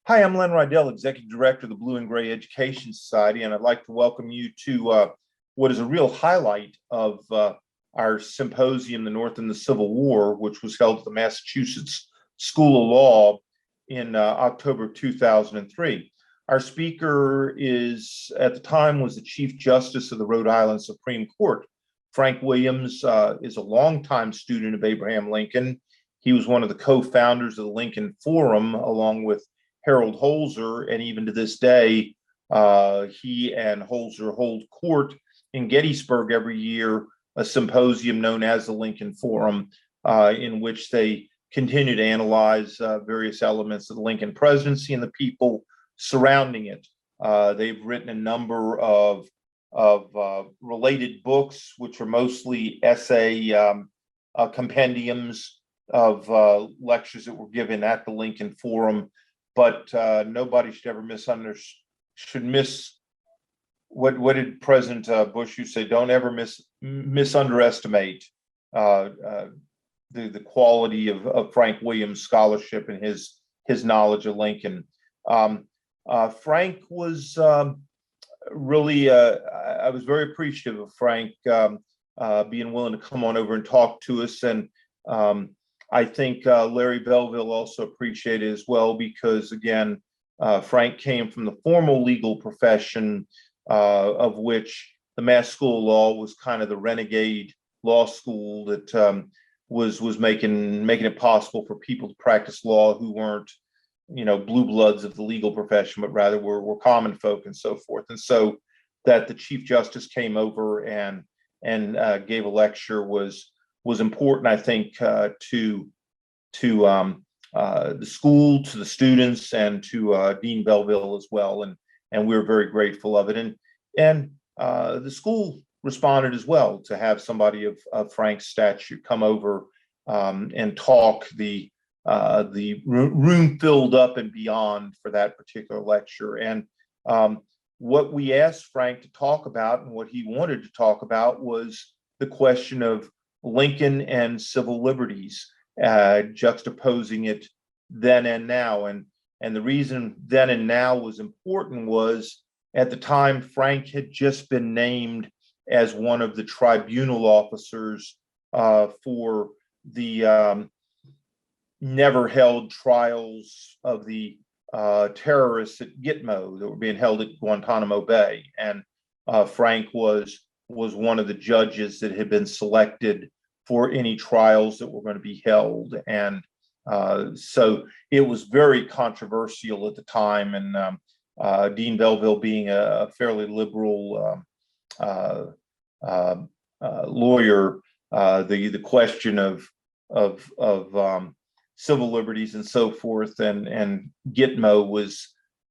Hi, I'm Len Rydell, Executive Director of the Blue and Gray Education Society, and I'd like to welcome you to what is a real highlight of our symposium, The North and the Civil War, which was held at the Massachusetts School of Law in October 2003. Our speaker at the time, was the Chief Justice of the Rhode Island Supreme Court. Frank Williams is a longtime student of Abraham Lincoln. He was one of the co-founders of the Lincoln Forum, along with Harold Holzer, and even to this day, he and Holzer hold court in Gettysburg every year, a symposium known as the Lincoln Forum, in which they continue to analyze various elements of the Lincoln presidency and the people surrounding it. They've written a number of related books, which are mostly essay compendiums of lectures that were given at the Lincoln Forum. But nobody should ever what did President Bush used to say? Don't ever misunderestimate the quality of Frank Williams' scholarship and his knowledge of Lincoln. Frank was really, I was very appreciative of Frank being willing to come on over and talk to us. And I think Larry Belleville also appreciated it as well, because again, Frank came from the formal legal profession, of which the Mass School of Law was kind of the renegade law school that was making it possible for people to practice law who weren't, blue bloods of the legal profession, but rather were common folk and so forth. And so that the Chief Justice came over and gave a lecture was important, I think, to the school, to the students, and to Dean Belleville as well. And we were very grateful of it. And the school responded as well to have somebody of Frank's stature come over and talk. The room filled up and beyond for that particular lecture. And what we asked Frank to talk about, and what he wanted to talk about, was the question of Lincoln and civil liberties, juxtaposing it then and now. And the reason then and now was important was, at the time, Frank had just been named as one of the tribunal officers for the never held trials of the terrorists at Gitmo that were being held at Guantanamo Bay. And Frank was one of the judges that had been selected for any trials that were going to be held. And so it was very controversial at the time. And Dean Belleville, being a fairly liberal lawyer, the question of civil liberties and so forth and Gitmo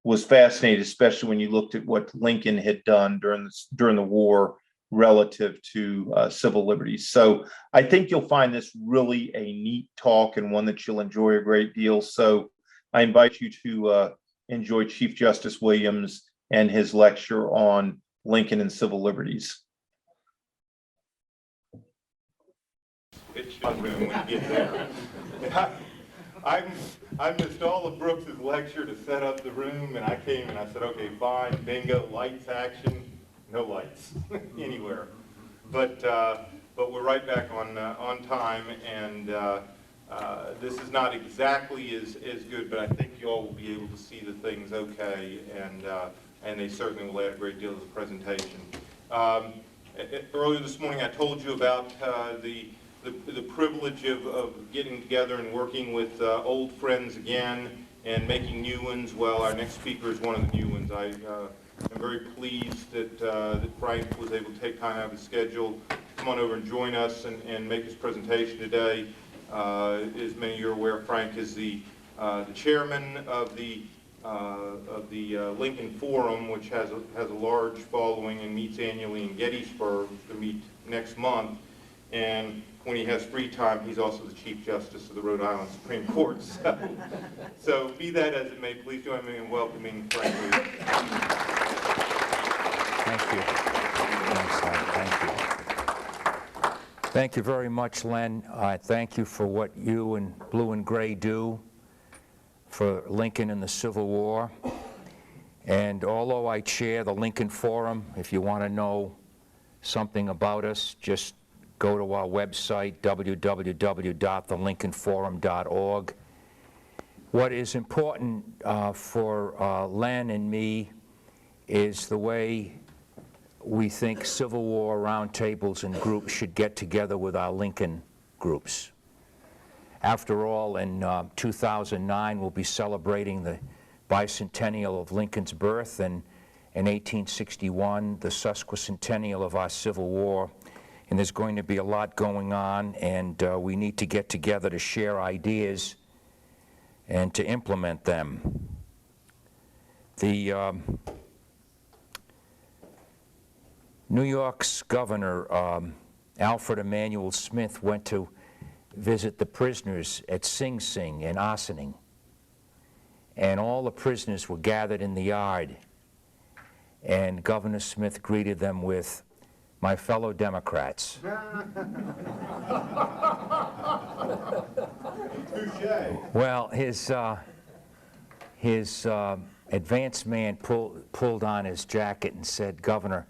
was fascinating, especially when you looked at what Lincoln had done during the war relative to civil liberties. So I think you'll find this really a neat talk, and one that you'll enjoy a great deal. So I invite you to enjoy Chief Justice Williams and his lecture on Lincoln and civil liberties. It's when we get there. I missed all of Brooks's lecture to set up the room, and I came and I said, okay, fine, bingo, lights, action. No lights anywhere, but we're right back on time, and this is not exactly as good, but I think you all will be able to see the things okay, and they certainly will add a great deal to the presentation. Earlier this morning, I told you about the privilege of getting together and working with old friends again and making new ones. Well, our next speaker is one of the new ones. I'm very pleased that Frank was able to take time out of his schedule, come on over and join us and make his presentation today. As many of you are aware, Frank is the chairman of the Lincoln Forum, which has a large following and meets annually in Gettysburg to meet next month. And when he has free time, he's also the Chief Justice of the Rhode Island Supreme Court. So be that as it may, please join me in welcoming Frank Williams. Thank you. Thank you. Thank you very much, Len. Thank you for what you and Blue and Gray do for Lincoln in the Civil War. And although I chair the Lincoln Forum, if you want to know something about us, just go to our website, www.thelincolnforum.org. What is important for Len and me is the way we think Civil War roundtables and groups should get together with our Lincoln groups. After all, in 2009, we'll be celebrating the bicentennial of Lincoln's birth, and in 1861, the sesquicentennial of our Civil War. And there's going to be a lot going on, and we need to get together to share ideas and to implement them. The New York's Governor, Alfred Emanuel Smith, went to visit the prisoners at Sing Sing and Ossining. And all the prisoners were gathered in the yard. And Governor Smith greeted them with, "My fellow Democrats." Well, his advance man pulled on his jacket and said, "Governor,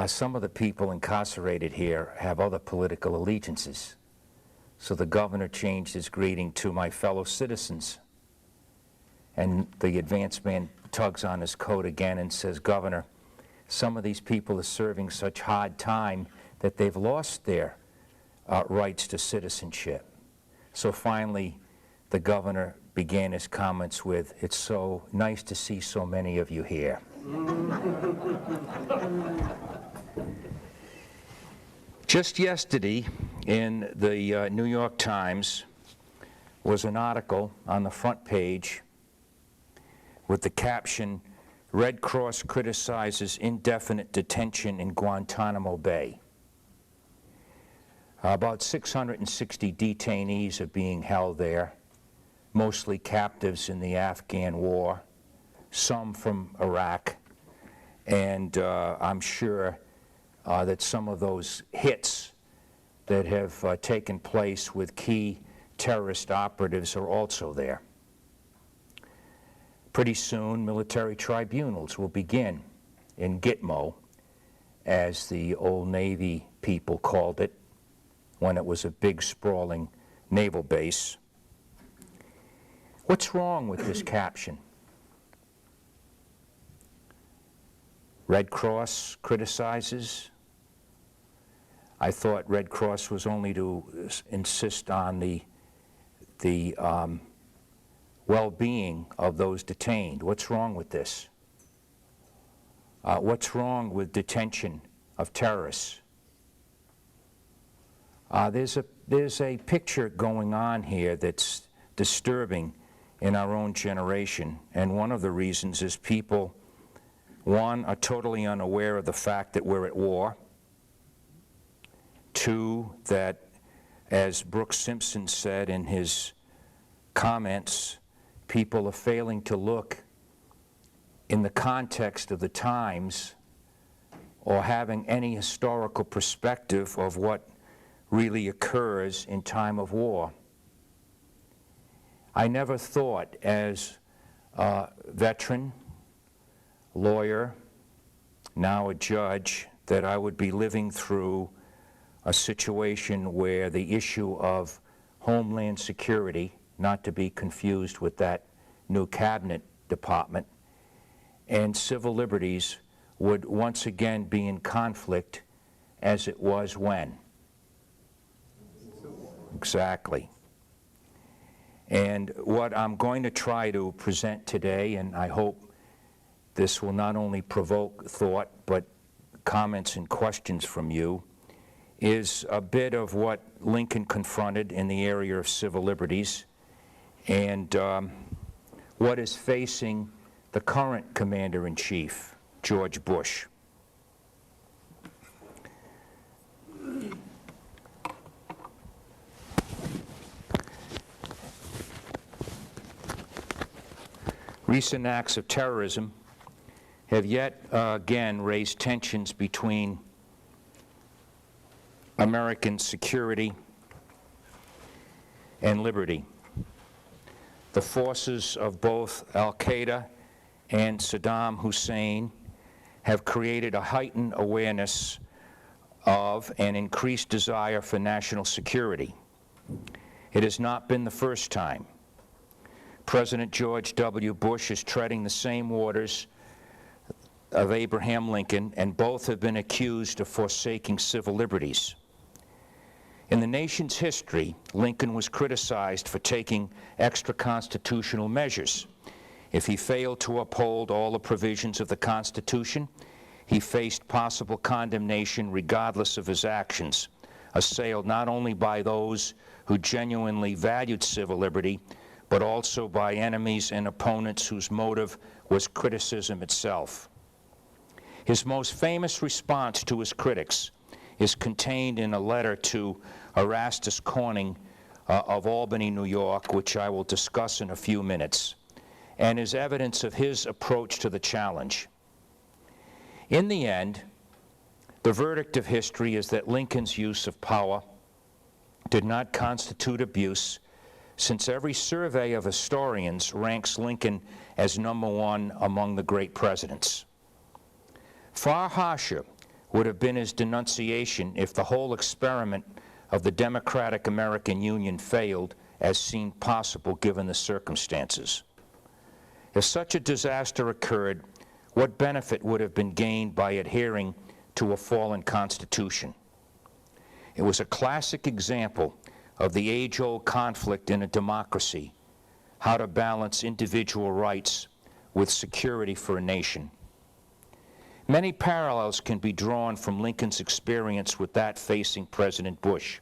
some of the people incarcerated here have other political allegiances." So the governor changed his greeting to "My fellow citizens." And the advance man tugs on his coat again and says, "Governor, some of these people are serving such hard time that they've lost their rights to citizenship." So finally, the governor began his comments with, "It's so nice to see so many of you here." Just yesterday, in the New York Times, was an article on the front page with the caption, "Red Cross criticizes indefinite detention in Guantanamo Bay." About 660 detainees are being held there, mostly captives in the Afghan war, some from Iraq, and I'm sure that some of those hits that have taken place with key terrorist operatives are also there. Pretty soon, military tribunals will begin in Gitmo, as the old Navy people called it, when it was a big, sprawling naval base. What's wrong with this caption? Red Cross criticizes? I thought Red Cross was only to insist on the well-being of those detained. What's wrong with this? What's wrong with detention of terrorists? There's a picture going on here that's disturbing in our own generation, and one of the reasons is people, one, are totally unaware of the fact that we're at war. Two, that, as Brooks Simpson said in his comments, people are failing to look in the context of the times or having any historical perspective of what really occurs in time of war. I never thought, as a veteran, lawyer, now a judge, that I would be living through a situation where the issue of Homeland Security, not to be confused with that new cabinet department, and civil liberties would once again be in conflict as it was when? Exactly. And what I'm going to try to present today, and I hope this will not only provoke thought, but comments and questions from you, is a bit of what Lincoln confronted in the area of civil liberties and what is facing the current Commander-in-Chief, George Bush. Recent acts of terrorism have yet again raised tensions between American security and liberty. the forces of both Al-Qaeda and Saddam Hussein have created a heightened awareness of an increased desire for national security. It has not been the first time. President George W. Bush is treading the same waters of Abraham Lincoln, and both have been accused of forsaking civil liberties. In the nation's history, Lincoln was criticized for taking extra-constitutional measures. If he failed to uphold all the provisions of the Constitution, he faced possible condemnation regardless of his actions, assailed not only by those who genuinely valued civil liberty, but also by enemies and opponents whose motive was criticism itself. His most famous response to his critics is contained in a letter to Erastus Corning of Albany, New York, which I will discuss in a few minutes, and is evidence of his approach to the challenge. In the end, the verdict of history is that Lincoln's use of power did not constitute abuse, since every survey of historians ranks Lincoln as #1 among the great presidents. Far harsher would have been his denunciation if the whole experiment of the democratic American Union failed, as seemed possible given the circumstances. If such a disaster occurred, what benefit would have been gained by adhering to a fallen constitution? It was a classic example of the age-old conflict in a democracy, how to balance individual rights with security for a nation. Many parallels can be drawn from Lincoln's experience with that facing President Bush.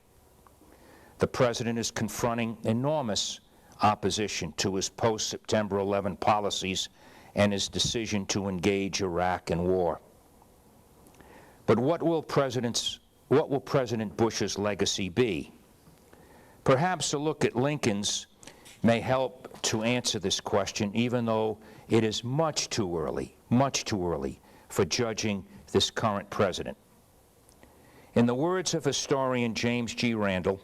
The president is confronting enormous opposition to his post-September 11 policies and his decision to engage Iraq in war. But what will President Bush's legacy be? Perhaps a look at Lincoln's may help to answer this question, even though it is much too early for judging this current president. In the words of historian James G. Randall,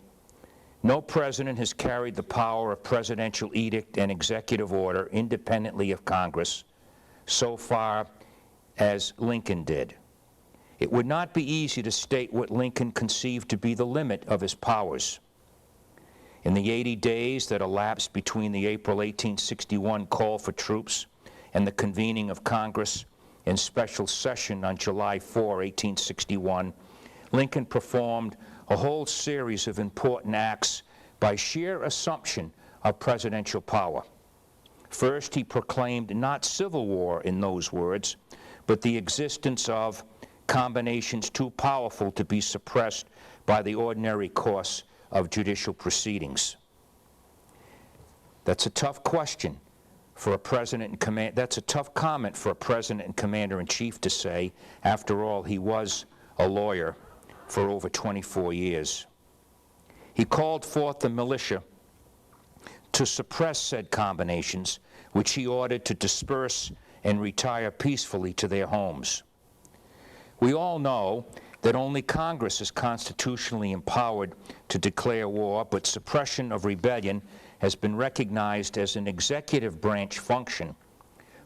no president has carried the power of presidential edict and executive order independently of Congress so far as Lincoln did. It would not be easy to state what Lincoln conceived to be the limit of his powers. In the 80 days that elapsed between the April 1861 call for troops and the convening of Congress in special session on July 4, 1861, Lincoln performed a whole series of important acts by sheer assumption of presidential power. First, he proclaimed not civil war in those words, but the existence of combinations too powerful to be suppressed by the ordinary course of judicial proceedings. That's a tough question for a president and command. That's a tough comment for a president and commander-in-chief to say. After all, he was a lawyer for over 24 years. He called forth the militia to suppress said combinations, which he ordered to disperse and retire peacefully to their homes. We all know that only Congress is constitutionally empowered to declare war, but suppression of rebellion has been recognized as an executive branch function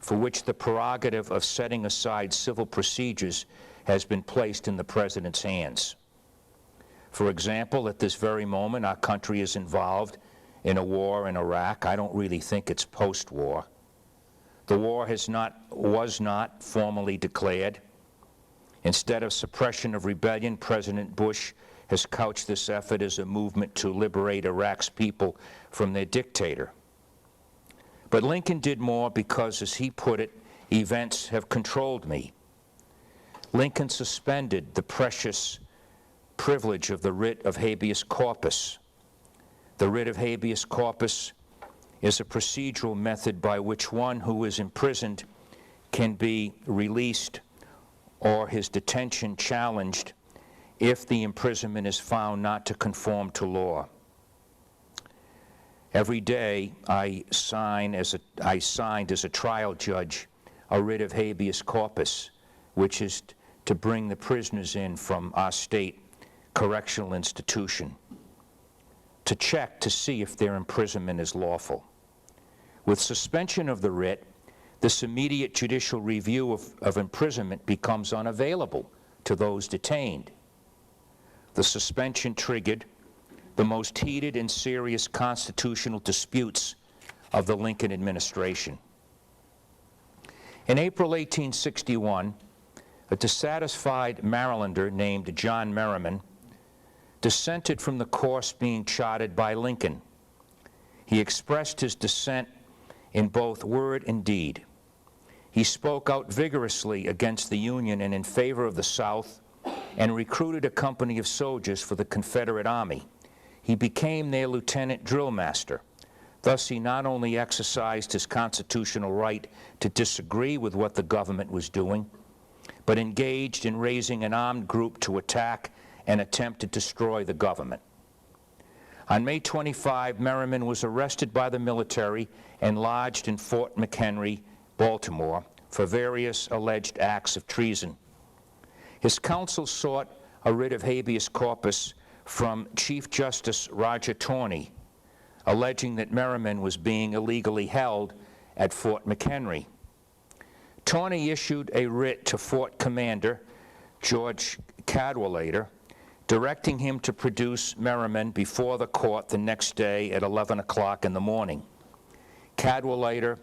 for which the prerogative of setting aside civil procedures has been placed in the president's hands. For example, at this very moment, our country is involved in a war in Iraq. I don't really think it's post-war. The war was not formally declared. Instead of suppression of rebellion, President Bush has couched this effort as a movement to liberate Iraq's people from their dictator. But Lincoln did more because, as he put it, events have controlled me. Lincoln suspended the precious privilege of the writ of habeas corpus. The writ of habeas corpus is a procedural method by which one who is imprisoned can be released or his detention challenged if the imprisonment is found not to conform to law. Every day I signed as a trial judge a writ of habeas corpus, which is to bring the prisoners in from our state correctional institution to check to see if their imprisonment is lawful. With suspension of the writ, this immediate judicial review of imprisonment becomes unavailable to those detained. The suspension triggered the most heated and serious constitutional disputes of the Lincoln administration. In April 1861, a dissatisfied Marylander named John Merriman dissented from the course being charted by Lincoln. He expressed his dissent in both word and deed. He spoke out vigorously against the Union and in favor of the South, and recruited a company of soldiers for the Confederate Army. He became their lieutenant drill master. Thus, he not only exercised his constitutional right to disagree with what the government was doing, but engaged in raising an armed group to attack and attempt to destroy the government. On May 25, Merriman was arrested by the military and lodged in Fort McHenry, Baltimore, for various alleged acts of treason. His counsel sought a writ of habeas corpus from Chief Justice Roger Taney, alleging that Merriman was being illegally held at Fort McHenry. Taney issued a writ to Fort Commander George Cadwalader, directing him to produce Merriman before the court the next day at 11 o'clock in the morning. Cadwalader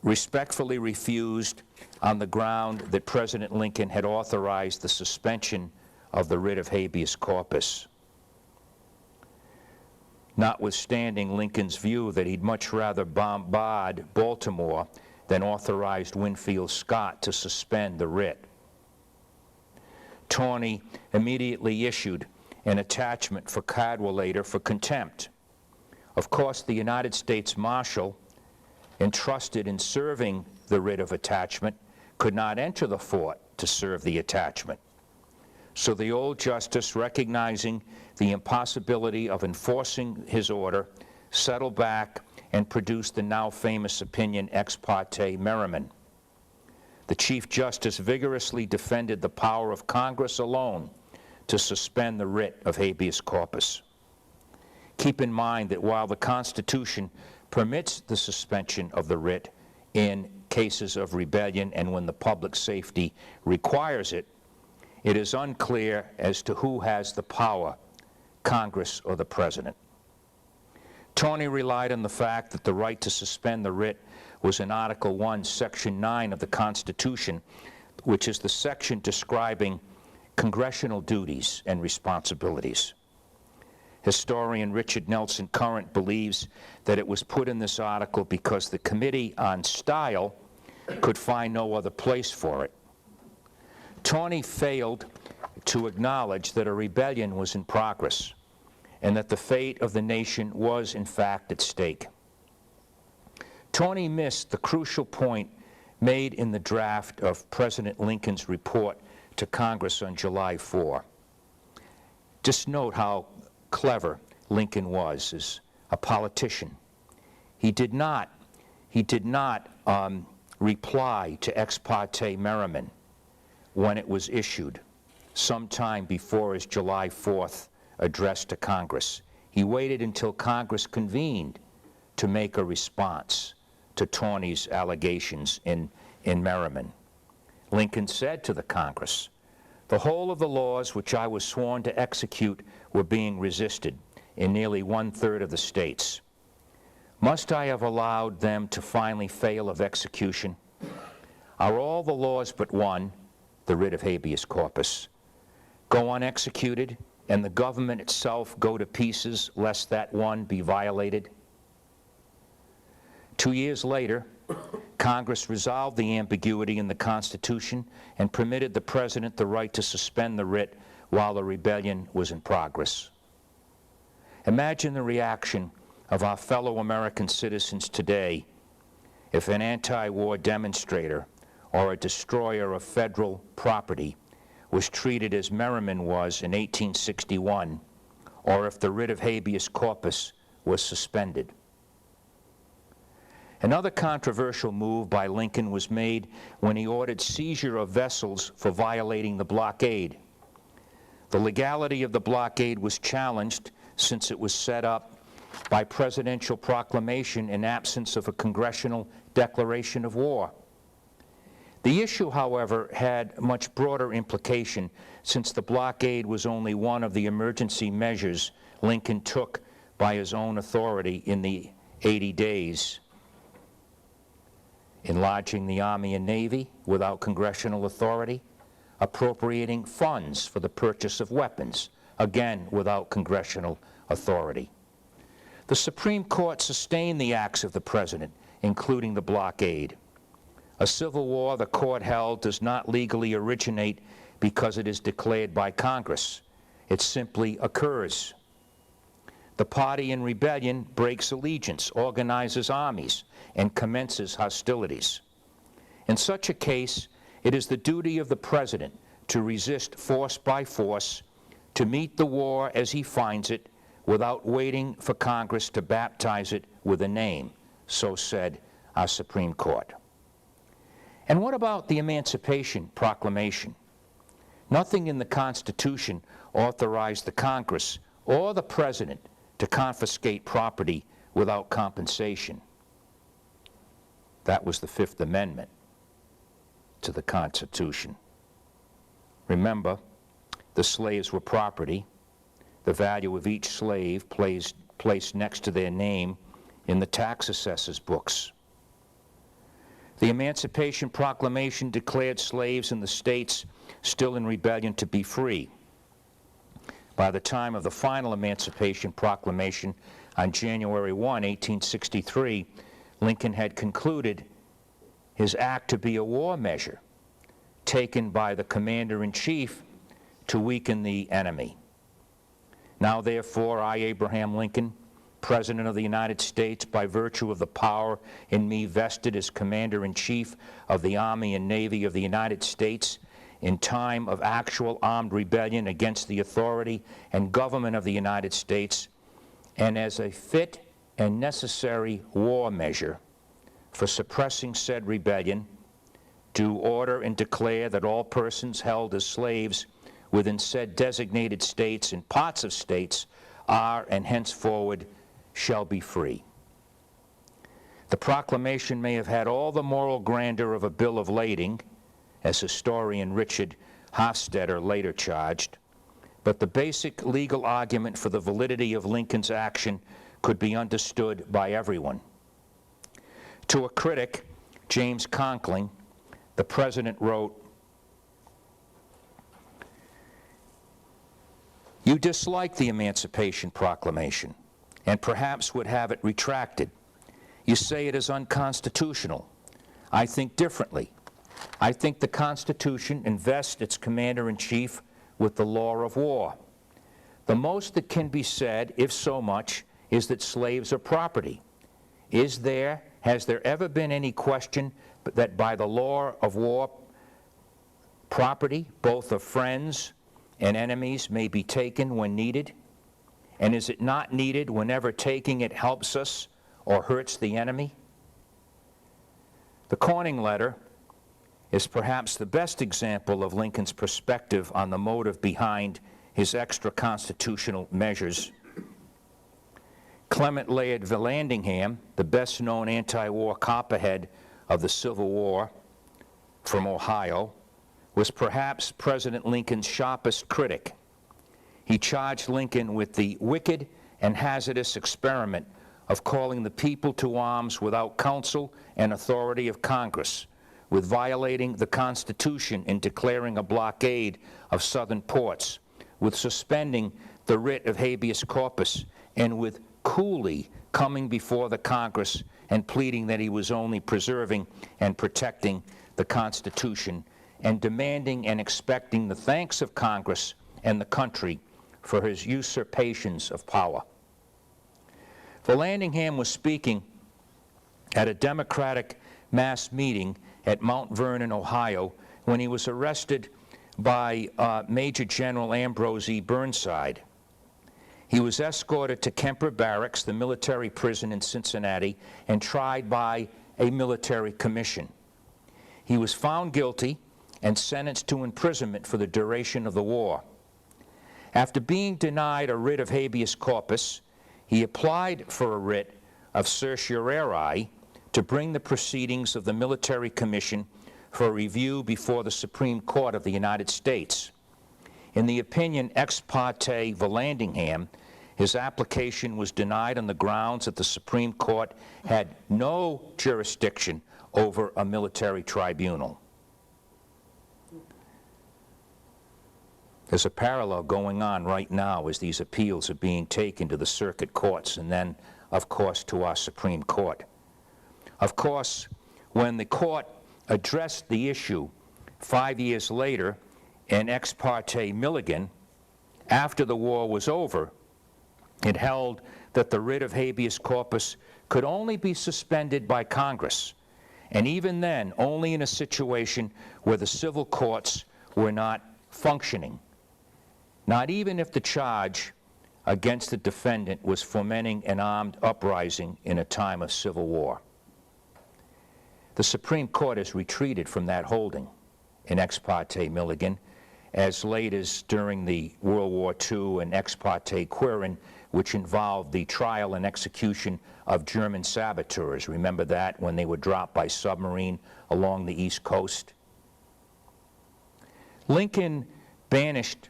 respectfully refused on the ground that President Lincoln had authorized the suspension of the writ of habeas corpus, notwithstanding Lincoln's view that he'd much rather bombard Baltimore than authorized Winfield Scott to suspend the writ. Taney immediately issued an attachment for Cadwalader for contempt. Of course, the United States Marshal, entrusted in serving the writ of attachment, could not enter the fort to serve the attachment. So the old justice, recognizing the impossibility of enforcing his order, settled back and produced the now famous opinion ex parte Merriman. The Chief Justice vigorously defended the power of Congress alone to suspend the writ of habeas corpus. Keep in mind that while the Constitution permits the suspension of the writ in cases of rebellion and when the public safety requires it, it is unclear as to who has the power, Congress or the President. Taney relied on the fact that the right to suspend the writ was in Article 1, Section 9 of the Constitution, which is the section describing congressional duties and responsibilities. Historian Richard Nelson Current believes that it was put in this article because the Committee on Style could find no other place for it. Taney failed to acknowledge that a rebellion was in progress and that the fate of the nation was, in fact, at stake. Taney missed the crucial point made in the draft of President Lincoln's report to Congress on July 4. Just note how clever Lincoln was as a politician. He did not reply to ex parte Merriman when it was issued sometime before his July 4th address to Congress. He waited until Congress convened to make a response to Taney's allegations in Merriman. Lincoln said to the Congress, "The whole of the laws which I was sworn to execute were being resisted in nearly 1/3 of the states. Must I have allowed them to finally fail of execution? Are all the laws but one, the writ of habeas corpus, go unexecuted, and the government itself go to pieces lest that one be violated?" 2 years later, Congress resolved the ambiguity in the Constitution and permitted the President the right to suspend the writ while the rebellion was in progress. Imagine the reaction of our fellow American citizens today if an anti-war demonstrator or a destroyer of federal property was treated as Merriman was in 1861, or if the writ of habeas corpus was suspended. Another controversial move by Lincoln was made when he ordered seizure of vessels for violating the blockade. The legality of the blockade was challenged since it was set up by presidential proclamation in absence of a congressional declaration of war. The issue, however, had much broader implication since the blockade was only one of the emergency measures Lincoln took by his own authority in the 80 days. Enlarging the Army and Navy without congressional authority, appropriating funds for the purchase of weapons, again without congressional authority. The Supreme Court sustained the acts of the President, including the blockade. A civil war, the court held, does not legally originate because it is declared by Congress. It simply occurs. The party in rebellion breaks allegiance, organizes armies, and commences hostilities. In such a case, it is the duty of the President to resist force by force, to meet the war as he finds it, without waiting for Congress to baptize it with a name, so said our Supreme Court. And what about the Emancipation Proclamation? Nothing in the Constitution authorized the Congress or the President to confiscate property without compensation. That was the Fifth Amendment to the Constitution. Remember, the slaves were property, the value of each slave placed next to their name in the tax assessor's books. The Emancipation Proclamation declared slaves in the states still in rebellion to be free. By the time of the final Emancipation Proclamation on January 1, 1863, Lincoln had concluded his act to be a war measure taken by the commander-in-chief to weaken the enemy. Now, therefore, I, Abraham Lincoln, President of the United States, by virtue of the power in me vested as Commander-in-Chief of the Army and Navy of the United States, in time of actual armed rebellion against the authority and government of the United States, and as a fit and necessary war measure for suppressing said rebellion, do order and declare that all persons held as slaves within said designated states and parts of states are and henceforward shall be free. The proclamation may have had all the moral grandeur of a bill of lading, as historian Richard Hofstadter later charged, but the basic legal argument for the validity of Lincoln's action could be understood by everyone. To a critic, James Conkling, the President wrote, "You dislike the Emancipation Proclamation and perhaps would have it retracted. You say it is unconstitutional. I think differently. I think the Constitution invests its commander-in-chief with the law of war. The most that can be said, if so much, is that slaves are property. Has there ever been any question that by the law of war, property, both of friends and enemies, may be taken when needed? And is it not needed whenever taking it helps us or hurts the enemy?" The Corning letter is perhaps the best example of Lincoln's perspective on the motive behind his extra-constitutional measures. Clement Laird Vallandigham, the best-known anti-war copperhead of the Civil War from Ohio, was perhaps President Lincoln's sharpest critic. He charged Lincoln with the wicked and hazardous experiment of calling the people to arms without counsel and authority of Congress, with violating the Constitution in declaring a blockade of southern ports, with suspending the writ of habeas corpus, and with coolly coming before the Congress and pleading that he was only preserving and protecting the Constitution, and demanding and expecting the thanks of Congress and the country for his usurpations of power. Vallandigham was speaking at a Democratic mass meeting at Mount Vernon, Ohio, when he was arrested by Major General Ambrose E. Burnside. He was escorted to Kemper Barracks, the military prison in Cincinnati, and tried by a military commission. He was found guilty and sentenced to imprisonment for the duration of the war. After being denied a writ of habeas corpus, he applied for a writ of certiorari to bring the proceedings of the Military Commission for review before the Supreme Court of the United States. In the opinion ex parte Vallandigham, his application was denied on the grounds that the Supreme Court had no jurisdiction over a military tribunal. There's a parallel going on right now as these appeals are being taken to the circuit courts and then, of course, to our Supreme Court. Of course, when the court addressed the issue 5 years later in ex parte Milligan, after the war was over, it held that the writ of habeas corpus could only be suspended by Congress, and even then, only in a situation where the civil courts were not functioning. Not even if the charge against the defendant was fomenting an armed uprising in a time of civil war. The Supreme Court has retreated from that holding in ex parte Milligan as late as during the World War II and ex parte Quirin, which involved the trial and execution of German saboteurs. Remember that, when they were dropped by submarine along the East Coast? Lincoln banished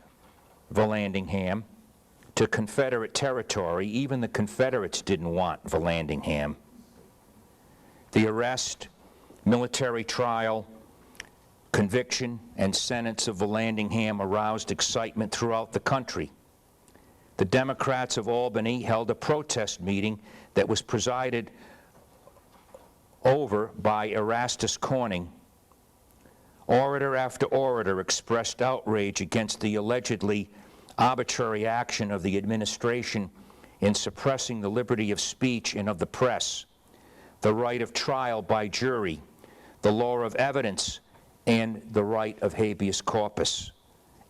Vallandigham to Confederate territory. Even the Confederates didn't want Vallandigham. The arrest, military trial, conviction, and sentence of Vallandigham aroused excitement throughout the country. The Democrats of Albany held a protest meeting that was presided over by Erastus Corning. Orator after orator expressed outrage against the allegedly arbitrary action of the administration in suppressing the liberty of speech and of the press, the right of trial by jury, the law of evidence, and the right of habeas corpus,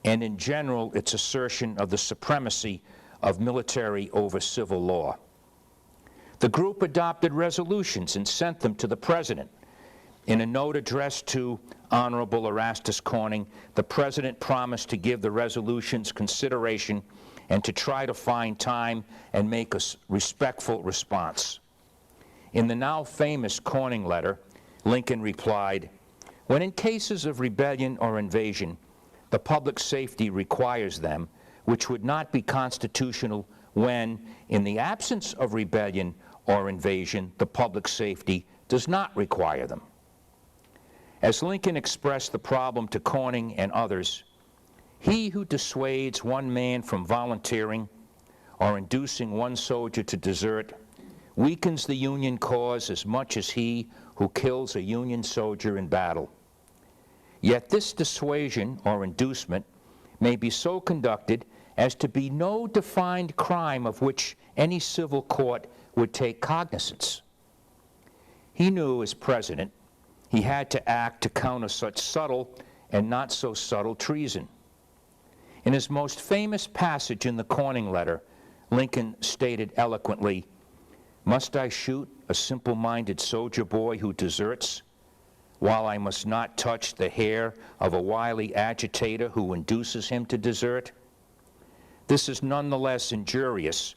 and in general its assertion of the supremacy of military over civil law. The group adopted resolutions and sent them to the President. In a note addressed to Honorable Erastus Corning, the President promised to give the resolutions consideration and to try to find time and make a respectful response. In the now famous Corning letter, Lincoln replied, "When in cases of rebellion or invasion, the public safety requires them, which would not be constitutional when, in the absence of rebellion or invasion, the public safety does not require them." As Lincoln expressed the problem to Corning and others, he who dissuades one man from volunteering or inducing one soldier to desert weakens the Union cause as much as he who kills a Union soldier in battle. Yet this dissuasion or inducement may be so conducted as to be no defined crime of which any civil court would take cognizance. He knew, as president, he had to act to counter such subtle and not so subtle treason. In his most famous passage in the Corning letter, Lincoln stated eloquently, "Must I shoot a simple-minded soldier boy who deserts, while I must not touch the hair of a wily agitator who induces him to desert?" This is nonetheless injurious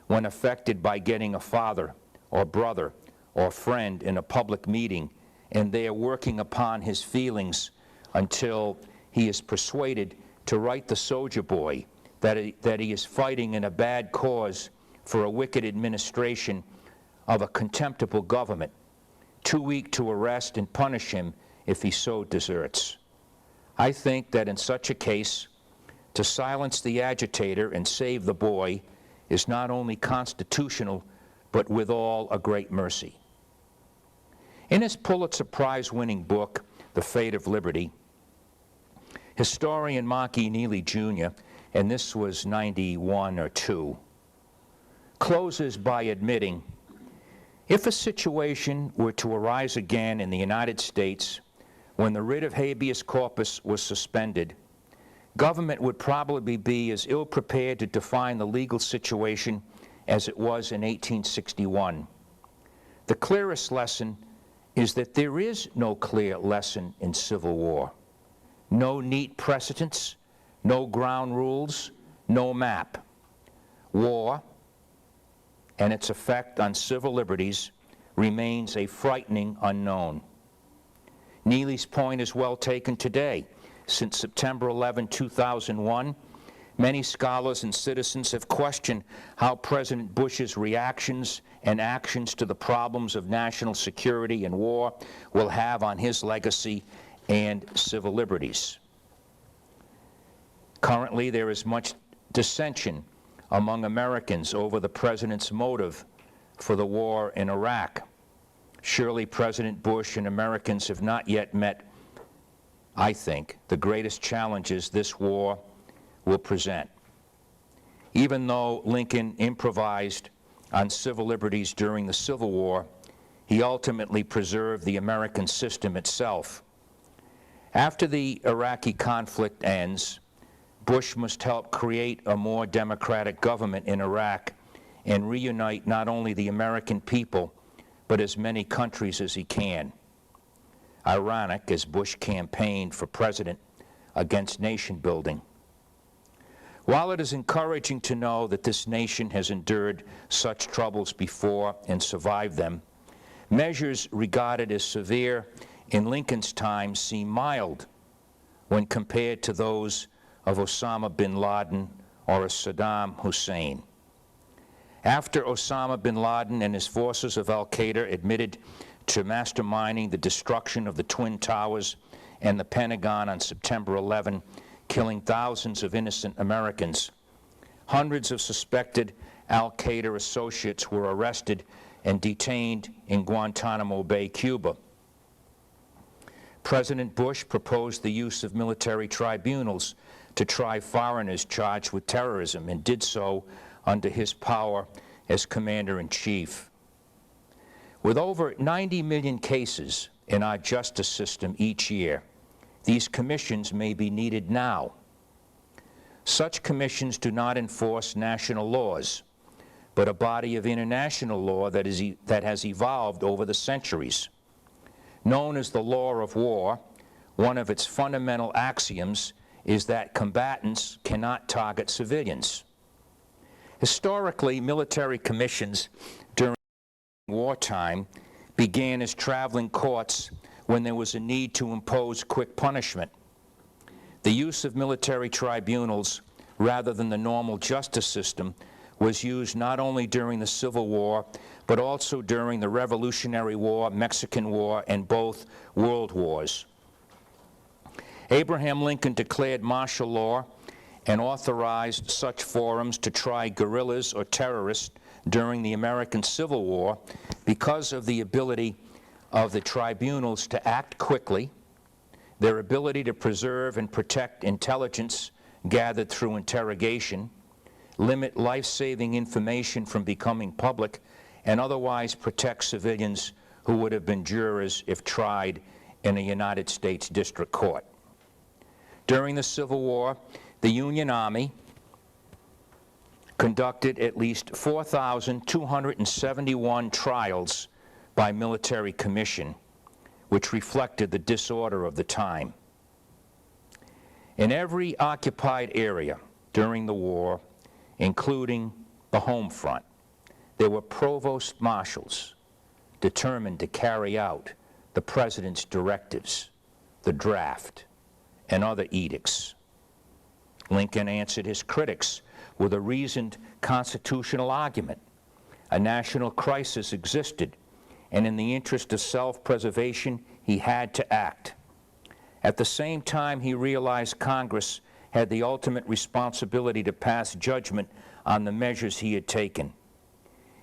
when affected by getting a father or brother or friend in a public meeting and they are working upon his feelings until he is persuaded to write the soldier boy that he is fighting in a bad cause for a wicked administration of a contemptible government, too weak to arrest and punish him if he so deserts. I think that in such a case, to silence the agitator and save the boy is not only constitutional, but withal a great mercy. In his Pulitzer Prize-winning book, The Fate of Liberty, historian Mark E. Neely, Jr., and this was 91 or 2, closes by admitting, if a situation were to arise again in the United States when the writ of habeas corpus was suspended, government would probably be as ill-prepared to define the legal situation as it was in 1861. The clearest lesson is that there is no clear lesson in civil war. No neat precedents, no ground rules, no map. War and its effect on civil liberties remains a frightening unknown. Neely's point is well taken today. Since September 11, 2001, many scholars and citizens have questioned how President Bush's reactions and actions to the problems of national security and war will have on his legacy and civil liberties. Currently, there is much dissension among Americans over the president's motive for the war in Iraq. Surely President Bush and Americans have not yet met, I think, the greatest challenges this war will present. Even though Lincoln improvised on civil liberties during the Civil War, he ultimately preserved the American system itself. After the Iraqi conflict ends, Bush must help create a more democratic government in Iraq and reunite not only the American people, but as many countries as he can. Ironic, as Bush campaigned for president against nation building. While it is encouraging to know that this nation has endured such troubles before and survived them, measures regarded as severe in Lincoln's time seem mild when compared to those of Osama bin Laden or Saddam Hussein. After Osama bin Laden and his forces of al-Qaeda admitted to masterminding the destruction of the Twin Towers and the Pentagon on September 11, killing thousands of innocent Americans, hundreds of suspected al-Qaeda associates were arrested and detained in Guantanamo Bay, Cuba. President Bush proposed the use of military tribunals to try foreigners charged with terrorism, and did so under his power as Commander-in-Chief. With over 90 million cases in our justice system each year, these commissions may be needed now. Such commissions do not enforce national laws, but a body of international law that has evolved over the centuries. Known as the law of war, one of its fundamental axioms is that combatants cannot target civilians. Historically, military commissions during wartime began as traveling courts when there was a need to impose quick punishment. The use of military tribunals rather than the normal justice system was used not only during the Civil War, but also during the Revolutionary War, Mexican War, and both World Wars. Abraham Lincoln declared martial law and authorized such forums to try guerrillas or terrorists during the American Civil War because of the ability of the tribunals to act quickly, their ability to preserve and protect intelligence gathered through interrogation, limit life-saving information from becoming public, and otherwise protect civilians who would have been jurors if tried in a United States District Court. During the Civil War, the Union Army conducted at least 4,271 trials by military commission, which reflected the disorder of the time. In every occupied area during the war, including the home front, there were provost marshals determined to carry out the president's directives, the draft, and other edicts. Lincoln answered his critics with a reasoned constitutional argument. A national crisis existed, and in the interest of self-preservation, he had to act. At the same time, he realized Congress had the ultimate responsibility to pass judgment on the measures he had taken.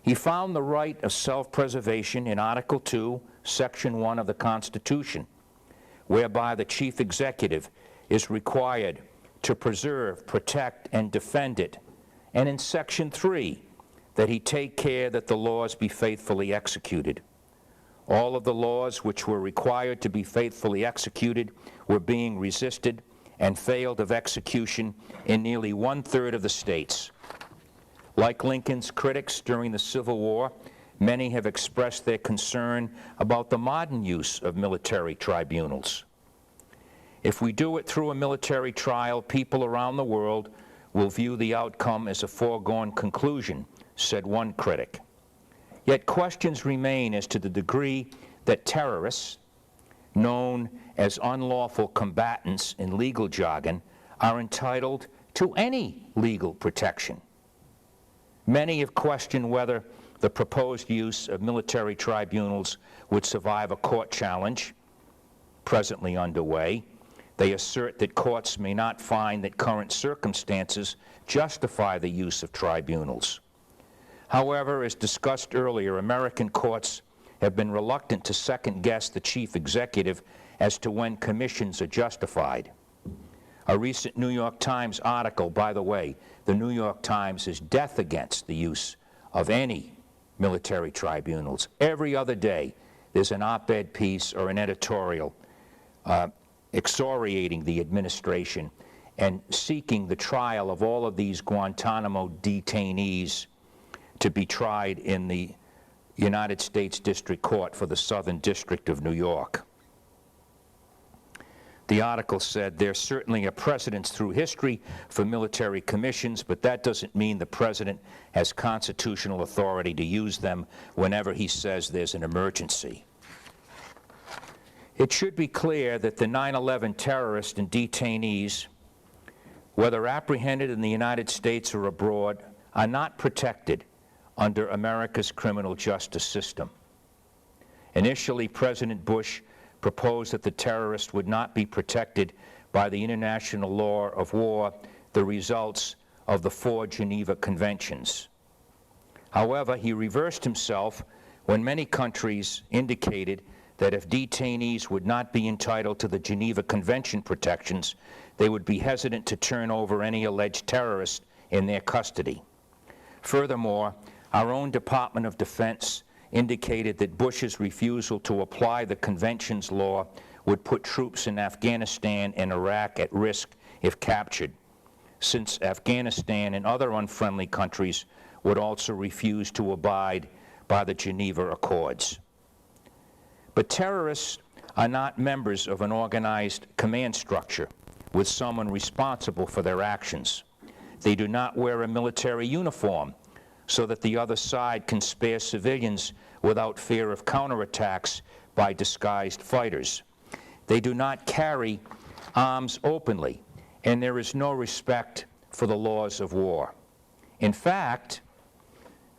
He found the right of self-preservation in Article 2, Section 1 of the Constitution, whereby the chief executive is required to preserve, protect, and defend it, and in Section 3, that he take care that the laws be faithfully executed. All of the laws which were required to be faithfully executed were being resisted and failed of execution in nearly 1/3 of the states. Like Lincoln's critics during the Civil War, many have expressed their concern about the modern use of military tribunals. If we do it through a military trial, people around the world will view the outcome as a foregone conclusion, said one critic. Yet questions remain as to the degree that terrorists, known as unlawful combatants in legal jargon, are entitled to any legal protection. Many have questioned whether the proposed use of military tribunals would survive a court challenge, presently underway. They assert that courts may not find that current circumstances justify the use of tribunals. However, as discussed earlier, American courts have been reluctant to second-guess the chief executive as to when commissions are justified. A recent New York Times article, by the way, the New York Times is death against the use of any military tribunals. Every other day, there's an op-ed piece or an editorial excoriating the administration and seeking the trial of all of these Guantanamo detainees to be tried in the United States District Court for the Southern District of New York. The article said, there's certainly a precedence through history for military commissions, but that doesn't mean the president has constitutional authority to use them whenever he says there's an emergency. It should be clear that the 9/11 terrorists and detainees, whether apprehended in the United States or abroad, are not protected under America's criminal justice system. Initially, President Bush proposed that the terrorists would not be protected by the international law of war, the results of the 4 Geneva Conventions. However, he reversed himself when many countries indicated that if detainees would not be entitled to the Geneva Convention protections, they would be hesitant to turn over any alleged terrorists in their custody. Furthermore, our own Department of Defense indicated that Bush's refusal to apply the convention's law would put troops in Afghanistan and Iraq at risk if captured, since Afghanistan and other unfriendly countries would also refuse to abide by the Geneva Accords. But terrorists are not members of an organized command structure with someone responsible for their actions. They do not wear a military uniform so that the other side can spare civilians without fear of counterattacks by disguised fighters. They do not carry arms openly, and there is no respect for the laws of war. In fact,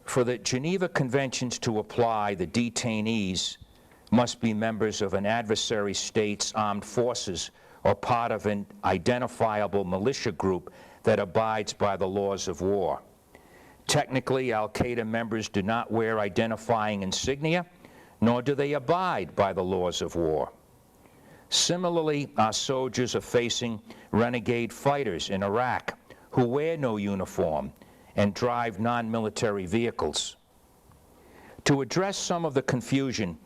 for the Geneva Conventions to apply, the detainees must be members of an adversary state's armed forces or part of an identifiable militia group that abides by the laws of war. Technically, Al-Qaeda members do not wear identifying insignia, nor do they abide by the laws of war. Similarly, our soldiers are facing renegade fighters in Iraq who wear no uniform and drive non-military vehicles. To address some of the confusion,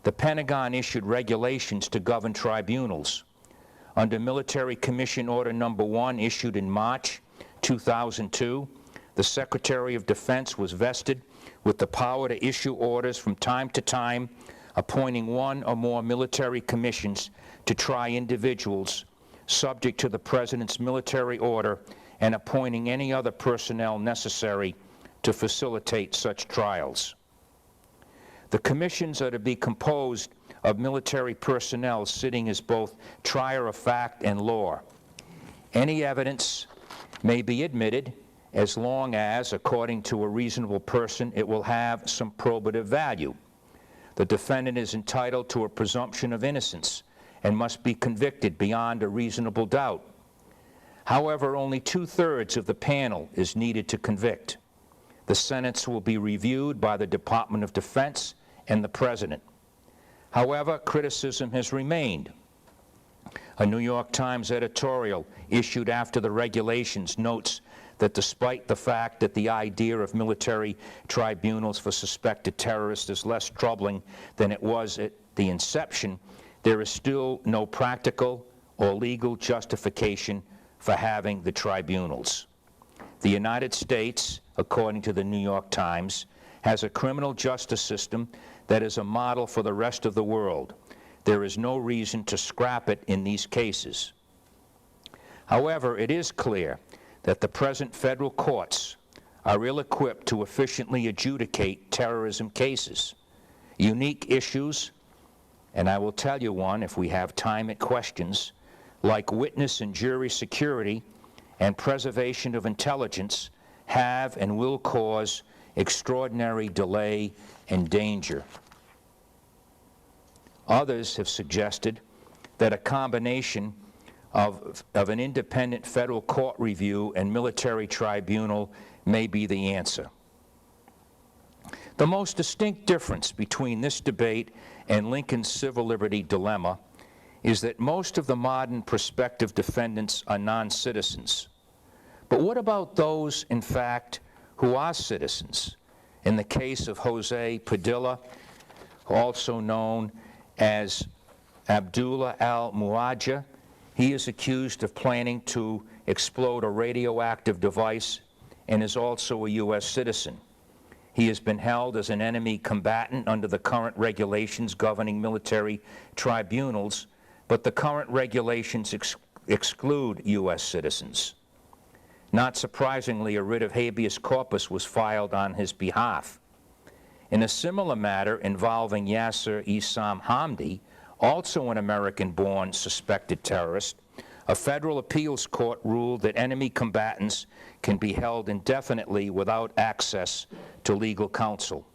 the Pentagon issued regulations to govern tribunals. Under Military Commission Order No. 1, issued in March 2002, the Secretary of Defense was vested with the power to issue orders from time to time, appointing one or more military commissions to try individuals subject to the President's military order and appointing any other personnel necessary to facilitate such trials. The commissions are to be composed of military personnel sitting as both trier of fact and law. Any evidence may be admitted as long as, according to a reasonable person, it will have some probative value. The defendant is entitled to a presumption of innocence and must be convicted beyond a reasonable doubt. However, only 2/3 of the panel is needed to convict. The sentence will be reviewed by the Department of Defense and the President. However, criticism has remained. A New York Times editorial issued after the regulations notes that despite the fact that the idea of military tribunals for suspected terrorists is less troubling than it was at the inception, there is still no practical or legal justification for having the tribunals. The United States, according to the New York Times, has a criminal justice system that is a model for the rest of the world. There is no reason to scrap it in these cases. However, it is clear that the present federal courts are ill-equipped to efficiently adjudicate terrorism cases. Unique issues, and I will tell you one if we have time at questions, like witness and jury security and preservation of intelligence, have and will cause extraordinary delay and danger. Others have suggested that a combination of an independent federal court review and military tribunal may be the answer. The most distinct difference between this debate and Lincoln's civil liberty dilemma is that most of the modern prospective defendants are non-citizens. But what about those, in fact, who are citizens? In the case of Jose Padilla, also known as Abdullah al-Muwajjah, he is accused of planning to explode a radioactive device and is also a U.S. citizen. He has been held as an enemy combatant under the current regulations governing military tribunals, but the current regulations exclude U.S. citizens. Not surprisingly, a writ of habeas corpus was filed on his behalf. In a similar matter involving Yasser Issam Hamdi, also an American-born suspected terrorist, a federal appeals court ruled that enemy combatants can be held indefinitely without access to legal counsel.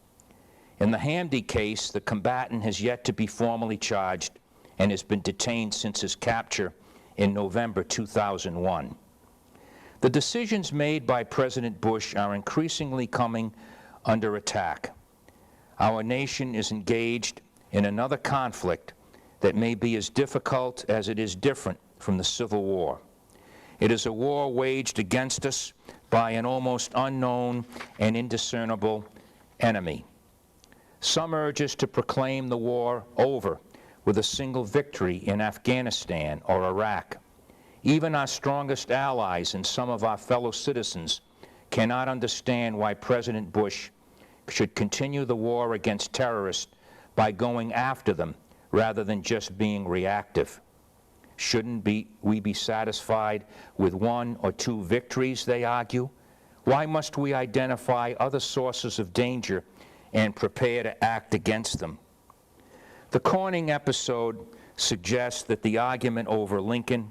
In the Hamdi case, the combatant has yet to be formally charged and has been detained since his capture in November 2001. The decisions made by President Bush are increasingly coming under attack. Our nation is engaged in another conflict that may be as difficult as it is different from the Civil War. It is a war waged against us by an almost unknown and indiscernible enemy. Some urge us to proclaim the war over with a single victory in Afghanistan or Iraq. Even our strongest allies and some of our fellow citizens cannot understand why President Bush should continue the war against terrorists by going after them rather than just being reactive. Shouldn't we be satisfied with 1 or 2 victories, they argue? Why must we identify other sources of danger and prepare to act against them? The Corning episode suggests that the argument over Lincoln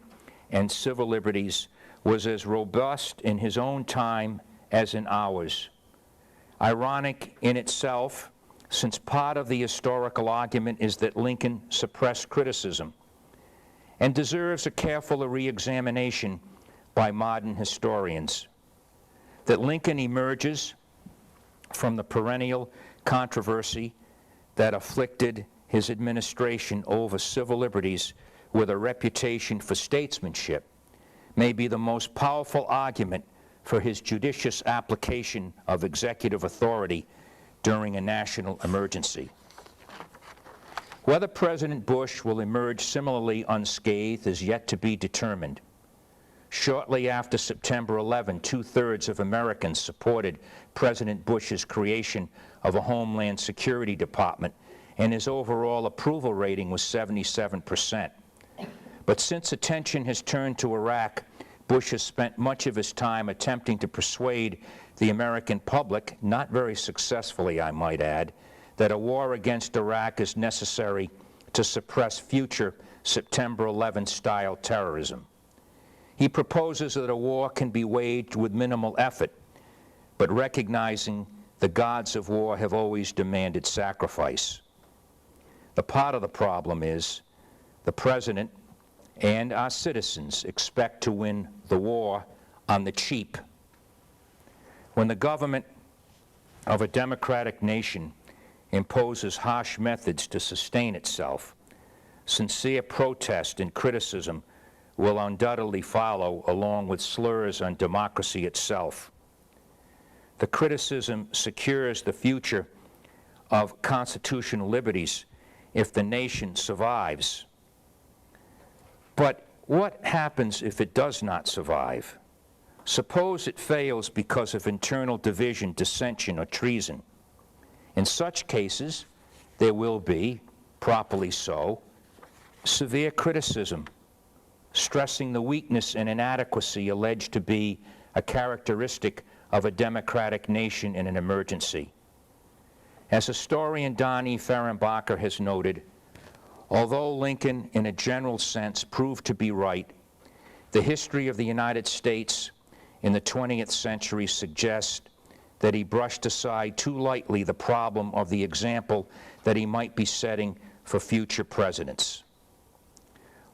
and civil liberties was as robust in his own time as in ours. Ironic in itself, since part of the historical argument is that Lincoln suppressed criticism and deserves a careful re-examination by modern historians. That Lincoln emerges from the perennial controversy that afflicted his administration over civil liberties with a reputation for statesmanship may be the most powerful argument for his judicious application of executive authority during a national emergency. Whether President Bush will emerge similarly unscathed is yet to be determined. Shortly after September 11, 2/3 of Americans supported President Bush's creation of a Homeland Security Department, and his overall approval rating was 77%. But since attention has turned to Iraq, Bush has spent much of his time attempting to persuade the American public, not very successfully I might add, that a war against Iraq is necessary to suppress future September 11-style terrorism. He proposes that a war can be waged with minimal effort, but recognizing the gods of war have always demanded sacrifice. The part of the problem is the president and our citizens expect to win the war on the cheap. When the government of a democratic nation imposes harsh methods to sustain itself, sincere protest and criticism will undoubtedly follow, along with slurs on democracy itself. The criticism secures the future of constitutional liberties if the nation survives. But what happens if it does not survive? Suppose it fails because of internal division, dissension, or treason. In such cases, there will be, properly so, severe criticism, stressing the weakness and inadequacy alleged to be a characteristic of a democratic nation in an emergency. As historian Don E. Fehrenbacher has noted, although Lincoln, in a general sense, proved to be right, the history of the United States in the 20th century suggests that he brushed aside too lightly the problem of the example that he might be setting for future presidents.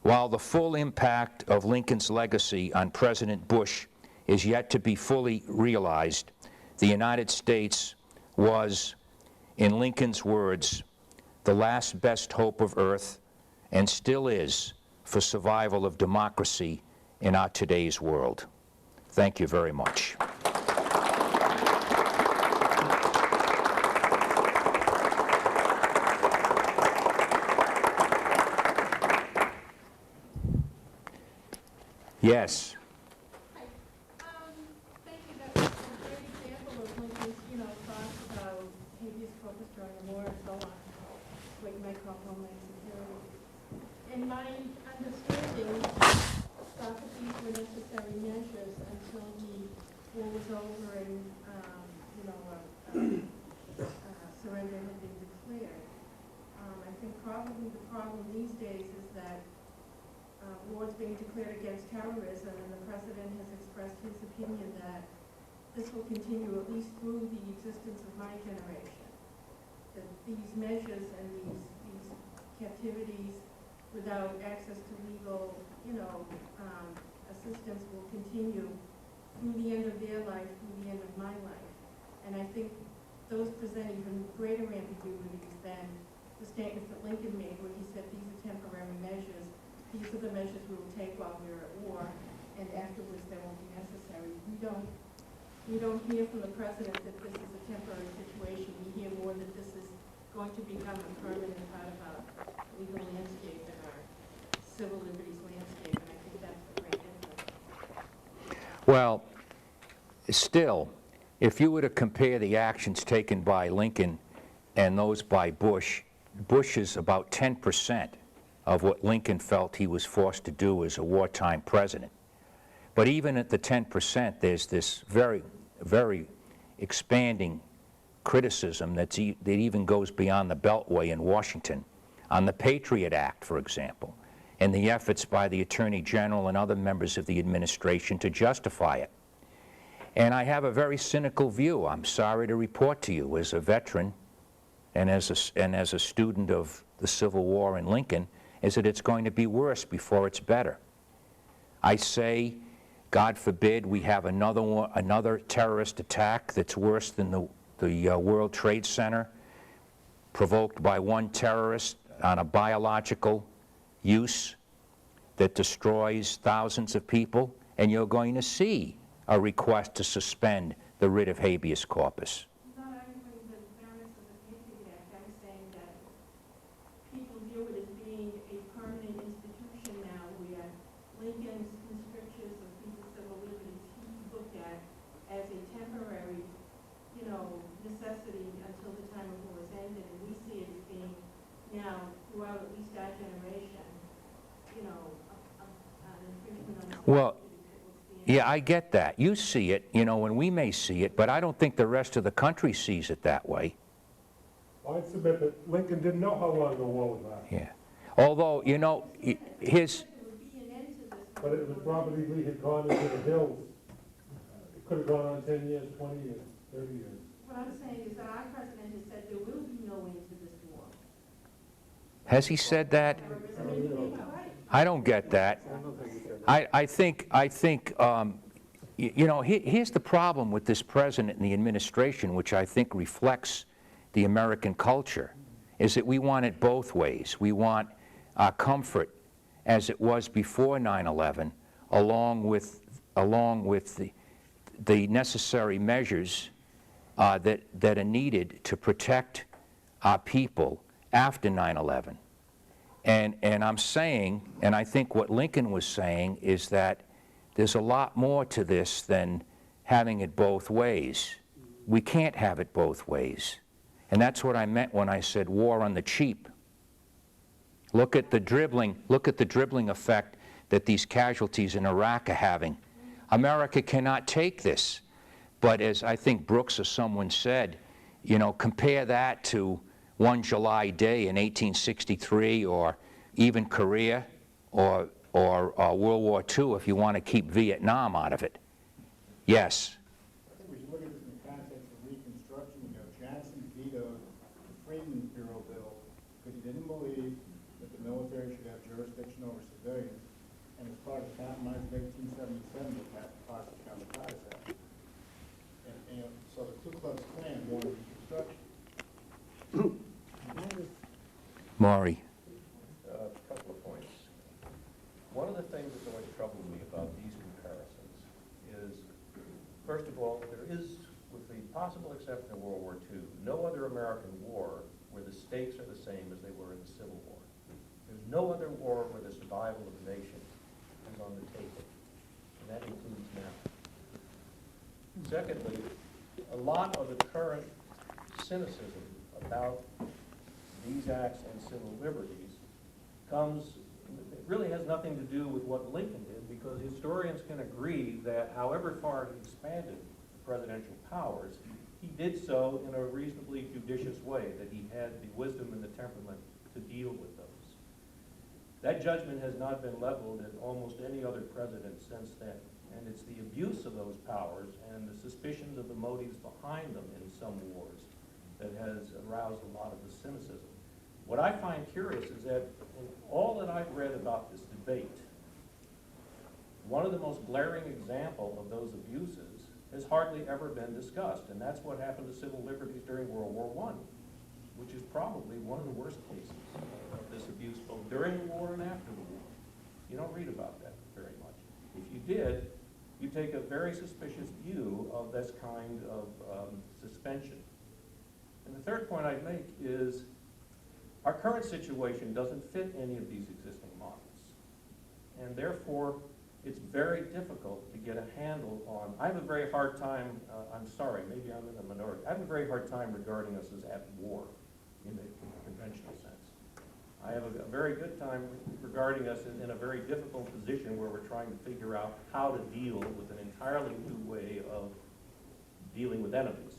While the full impact of Lincoln's legacy on President Bush is yet to be fully realized, the United States was, in Lincoln's words, the last best hope of Earth, and still is, for survival of democracy in our today's world. Thank you very much. Yes. Thank you. That was a great example of Lincoln's, thoughts about habeas corpus during the war and so on, what you might call homeland security. In my understanding, thought that these were necessary measures until the war was over and, surrender had been declared. I think probably the problem these days is that war is being declared against terrorism, and the president has expressed his opinion that this will continue at least through the existence of my generation. That these measures and these captivities without access to legal, assistance will continue through the end of their life, through the end of my life. And I think those present even greater ambiguities than the statements that Lincoln made, where he said these are temporary measures. These are the measures we will take while we're at war, and afterwards they won't be necessary. We don't hear from the president that this is a temporary situation. We hear more that this is going to become a permanent part of our legal landscape and our civil liberties landscape, and I think that's the great difference. Well, still, if you were to compare the actions taken by Lincoln and those by Bush, Bush is about 10% of what Lincoln felt he was forced to do as a wartime president. But even at the 10%, there's this very, very expanding criticism that even goes beyond the Beltway in Washington on the Patriot Act, for example, and the efforts by the Attorney General and other members of the administration to justify it. And I have a very cynical view, I'm sorry to report to you, as a veteran and as a student of the Civil War in Lincoln, is that it's going to be worse before it's better. I say, God forbid, we have another terrorist attack that's worse than the World Trade Center, provoked by one terrorist on a biological use that destroys thousands of people, and you're going to see a request to suspend the writ of habeas corpus. I'm not arguing the merits of the Patriot Act. I'm saying that people view it as being a permanent institution now, where Lincoln's constrictions of people's civil liberties he looked at as a temporary, necessity until the time of war is ended, and we see it as being now, throughout at least our generation, an infringement on the Well, liberties. yeah, I get that. You see it, and we may see it, but I don't think the rest of the country sees it that way. I submit that Lincoln didn't know how long the war would last. Yeah. Although, his... But it was probably Lee had gone into the hills. It could have gone on 10 years, 20 years, 30 years. What I'm saying is that our president has said there will be no end to this war. Has he said that? I don't get that. I think, here's the problem with this president and the administration, which I think reflects the American culture, is that we want it both ways. We want our comfort as it was before 9/11, along with the necessary measures that are needed to protect our people after 9/11. And I'm saying, and I think what Lincoln was saying, is that there's a lot more to this than having it both ways. We can't have it both ways. And that's what I meant when I said war on the cheap. Look at the dribbling effect that these casualties in Iraq are having America cannot take this. But as I think Brooks or someone said, you know, compare that to one July day in 1863, or even Korea, or World War II, if you want to keep Vietnam out of it. Yes. I think we should look at this in the context of Reconstruction. You know, Johnson vetoed the Freedmen's Bureau bill because he didn't believe that the military should have jurisdiction over civilians. And as part of the compromise of 1877, they passed the Posse Comitatus Act. And so the Ku Klux Klan wanted Reconstruction. Maury. A couple of points. One of the things that's always troubled me about these comparisons is, first of all, there is, with the possible exception of World War II, no other American war where the stakes are the same as they were in the Civil War. There's no other war where the survival of the nation is on the table, and that includes now. Secondly, a lot of the current cynicism about these acts and civil liberties it really has nothing to do with what Lincoln did, because historians can agree that however far he expanded presidential powers, he did so in a reasonably judicious way, that he had the wisdom and the temperament to deal with those. That judgment has not been leveled at almost any other president since then, and it's the abuse of those powers and the suspicions of the motives behind them in some wars that has aroused a lot of the cynicism. What I find curious is that in all that I've read about this debate, one of the most glaring examples of those abuses has hardly ever been discussed, and that's what happened to civil liberties during World War I, which is probably one of the worst cases of this abuse, both during the war and after the war. You don't read about that very much. If you did, you take a very suspicious view of this kind of suspension. And the third point I'd make is our current situation doesn't fit any of these existing models. And therefore, it's very difficult to get a handle on. I have a very hard time, I'm sorry, maybe I'm in the minority. I have a very hard time regarding us as at war in the conventional sense. I have a very good time regarding us in a very difficult position where we're trying to figure out how to deal with an entirely new way of dealing with enemies.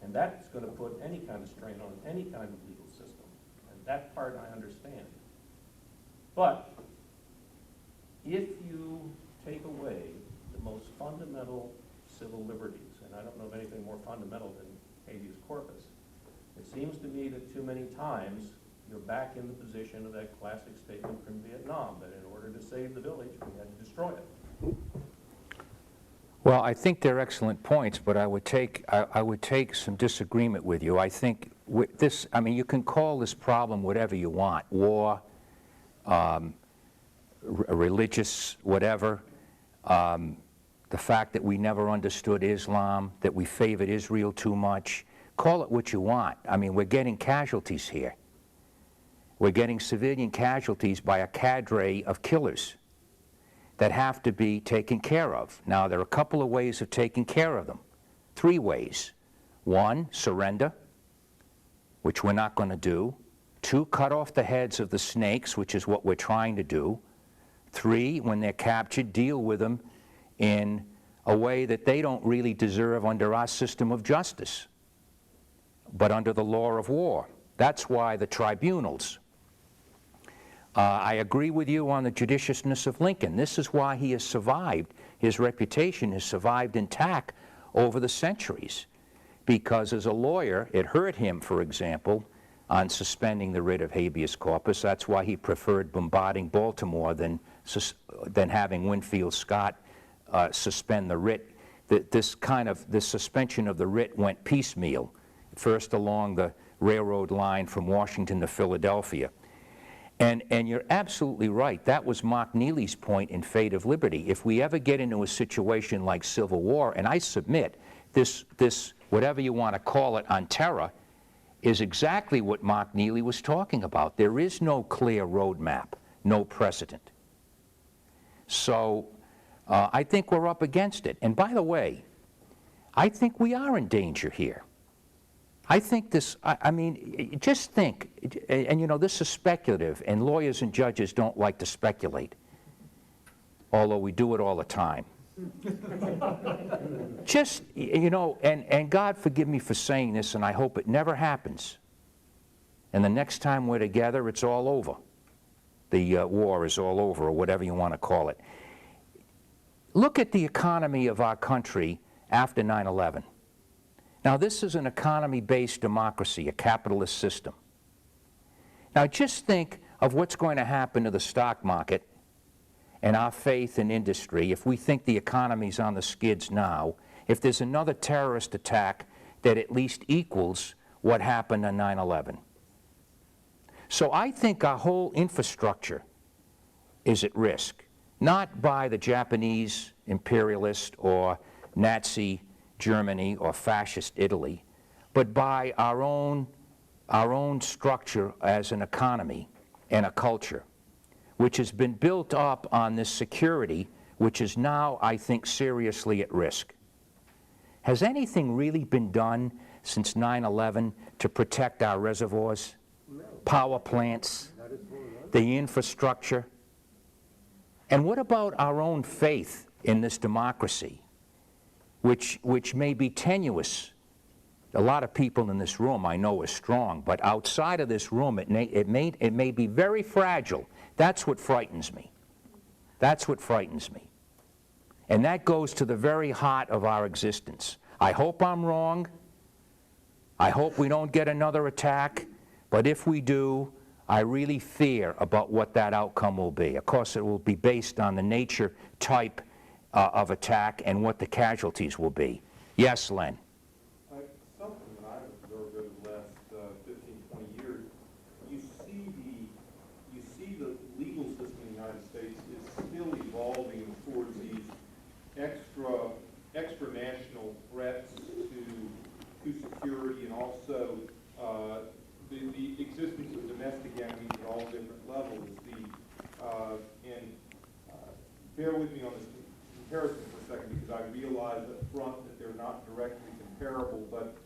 And that's going to put any kind of strain on any kind of legal system. And that part I understand. But if you take away the most fundamental civil liberties, and I don't know of anything more fundamental than habeas corpus, it seems to me that too many times you're back in the position of that classic statement from Vietnam, that in order to save the village, we had to destroy it. Well, I think they're excellent points, but I would take some disagreement with you. I think this, I mean, you can call this problem whatever you want, war, religious, whatever, the fact that we never understood Islam, that we favored Israel too much. Call it what you want. I mean, we're getting casualties here. We're getting civilian casualties by a cadre of killers that have to be taken care of. Now, there are a couple of ways of taking care of them. 3 ways. 1, surrender, which we're not going to do. 2, cut off the heads of the snakes, which is what we're trying to do. 3, when they're captured, deal with them in a way that they don't really deserve under our system of justice, but under the law of war. That's why the tribunals. I agree with you on the judiciousness of Lincoln. This is why he has survived. His reputation has survived intact over the centuries. Because as a lawyer, it hurt him, for example, on suspending the writ of habeas corpus. That's why he preferred bombarding Baltimore than having Winfield Scott suspend the writ. This suspension of the writ went piecemeal, first along the railroad line from Washington to Philadelphia. And you're absolutely right. That was Mark Neely's point in Fate of Liberty. If we ever get into a situation like Civil War, and I submit this whatever you want to call it, on terror, is exactly what Mark Neely was talking about. There is no clear roadmap, no precedent. So I think we're up against it. And by the way, I think we are in danger here. I think this, I mean, just think, and you know, this is speculative, and lawyers and judges don't like to speculate, although we do it all the time. Just, you know, and God forgive me for saying this, and I hope it never happens. And the next time we're together, it's all over. The war is all over, or whatever you want to call it. Look at the economy of our country after 9/11. Now, this is an economy-based democracy, a capitalist system. Now, just think of what's going to happen to the stock market and our faith in industry if we think the economy's on the skids now, if there's another terrorist attack that at least equals what happened on 9/11. So I think our whole infrastructure is at risk, not by the Japanese imperialist or Nazi Germany or fascist Italy, but by our own structure as an economy and a culture, which has been built up on this security, which is now, I think, seriously at risk. Has anything really been done since 9/11 to protect our reservoirs, power plants, the infrastructure? And what about our own faith in this democracy, which may be tenuous? A lot of people in this room I know are strong, but outside of this room it may be very fragile. That's what frightens me. That's what frightens me. And that goes to the very heart of our existence. I hope I'm wrong. I hope we don't get another attack. But if we do, I really fear about what that outcome will be. Of course, it will be based on the nature, type of attack and what the casualties will be. Yes, Len? Something that I've observed over the last 15, 20 years, you see the legal system in the United States is still evolving towards these extra national threats to security, and also the existence of domestic enemies at all different levels. Bear with me on this comparison for a second, because I realize up front that they're not directly comparable, but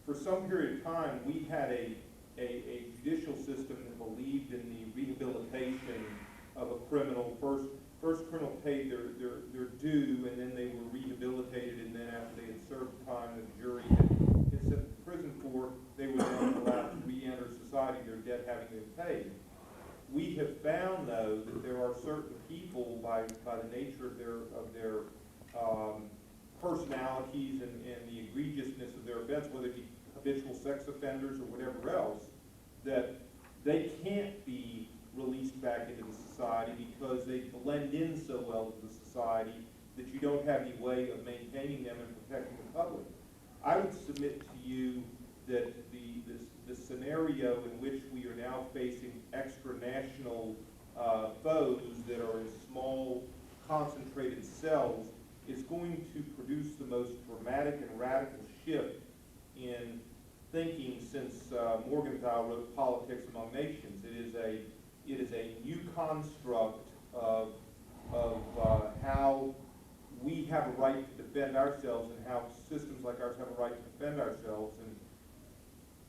for some period of time, we had a judicial system that believed in the rehabilitation of a criminal. First criminal paid their due, and then they were rehabilitated, and then after they had served time that the jury had sent them to prison for, they were then allowed to re-enter society, their debt having been paid. We have found, though, that there are certain people, by the nature of their personalities and the egregiousness of their offense, whether it be habitual sex offenders or whatever else, that they can't be released back into the society because they blend in so well to the society that you don't have any way of maintaining them and protecting the public. I would submit to you that the scenario in which we are now facing extra-national foes that are in small, concentrated cells is going to produce the most dramatic and radical shift in thinking since Morgenthau wrote Politics Among Nations. It is a new construct of how we have a right to defend ourselves and how systems like ours have a right to defend ourselves. And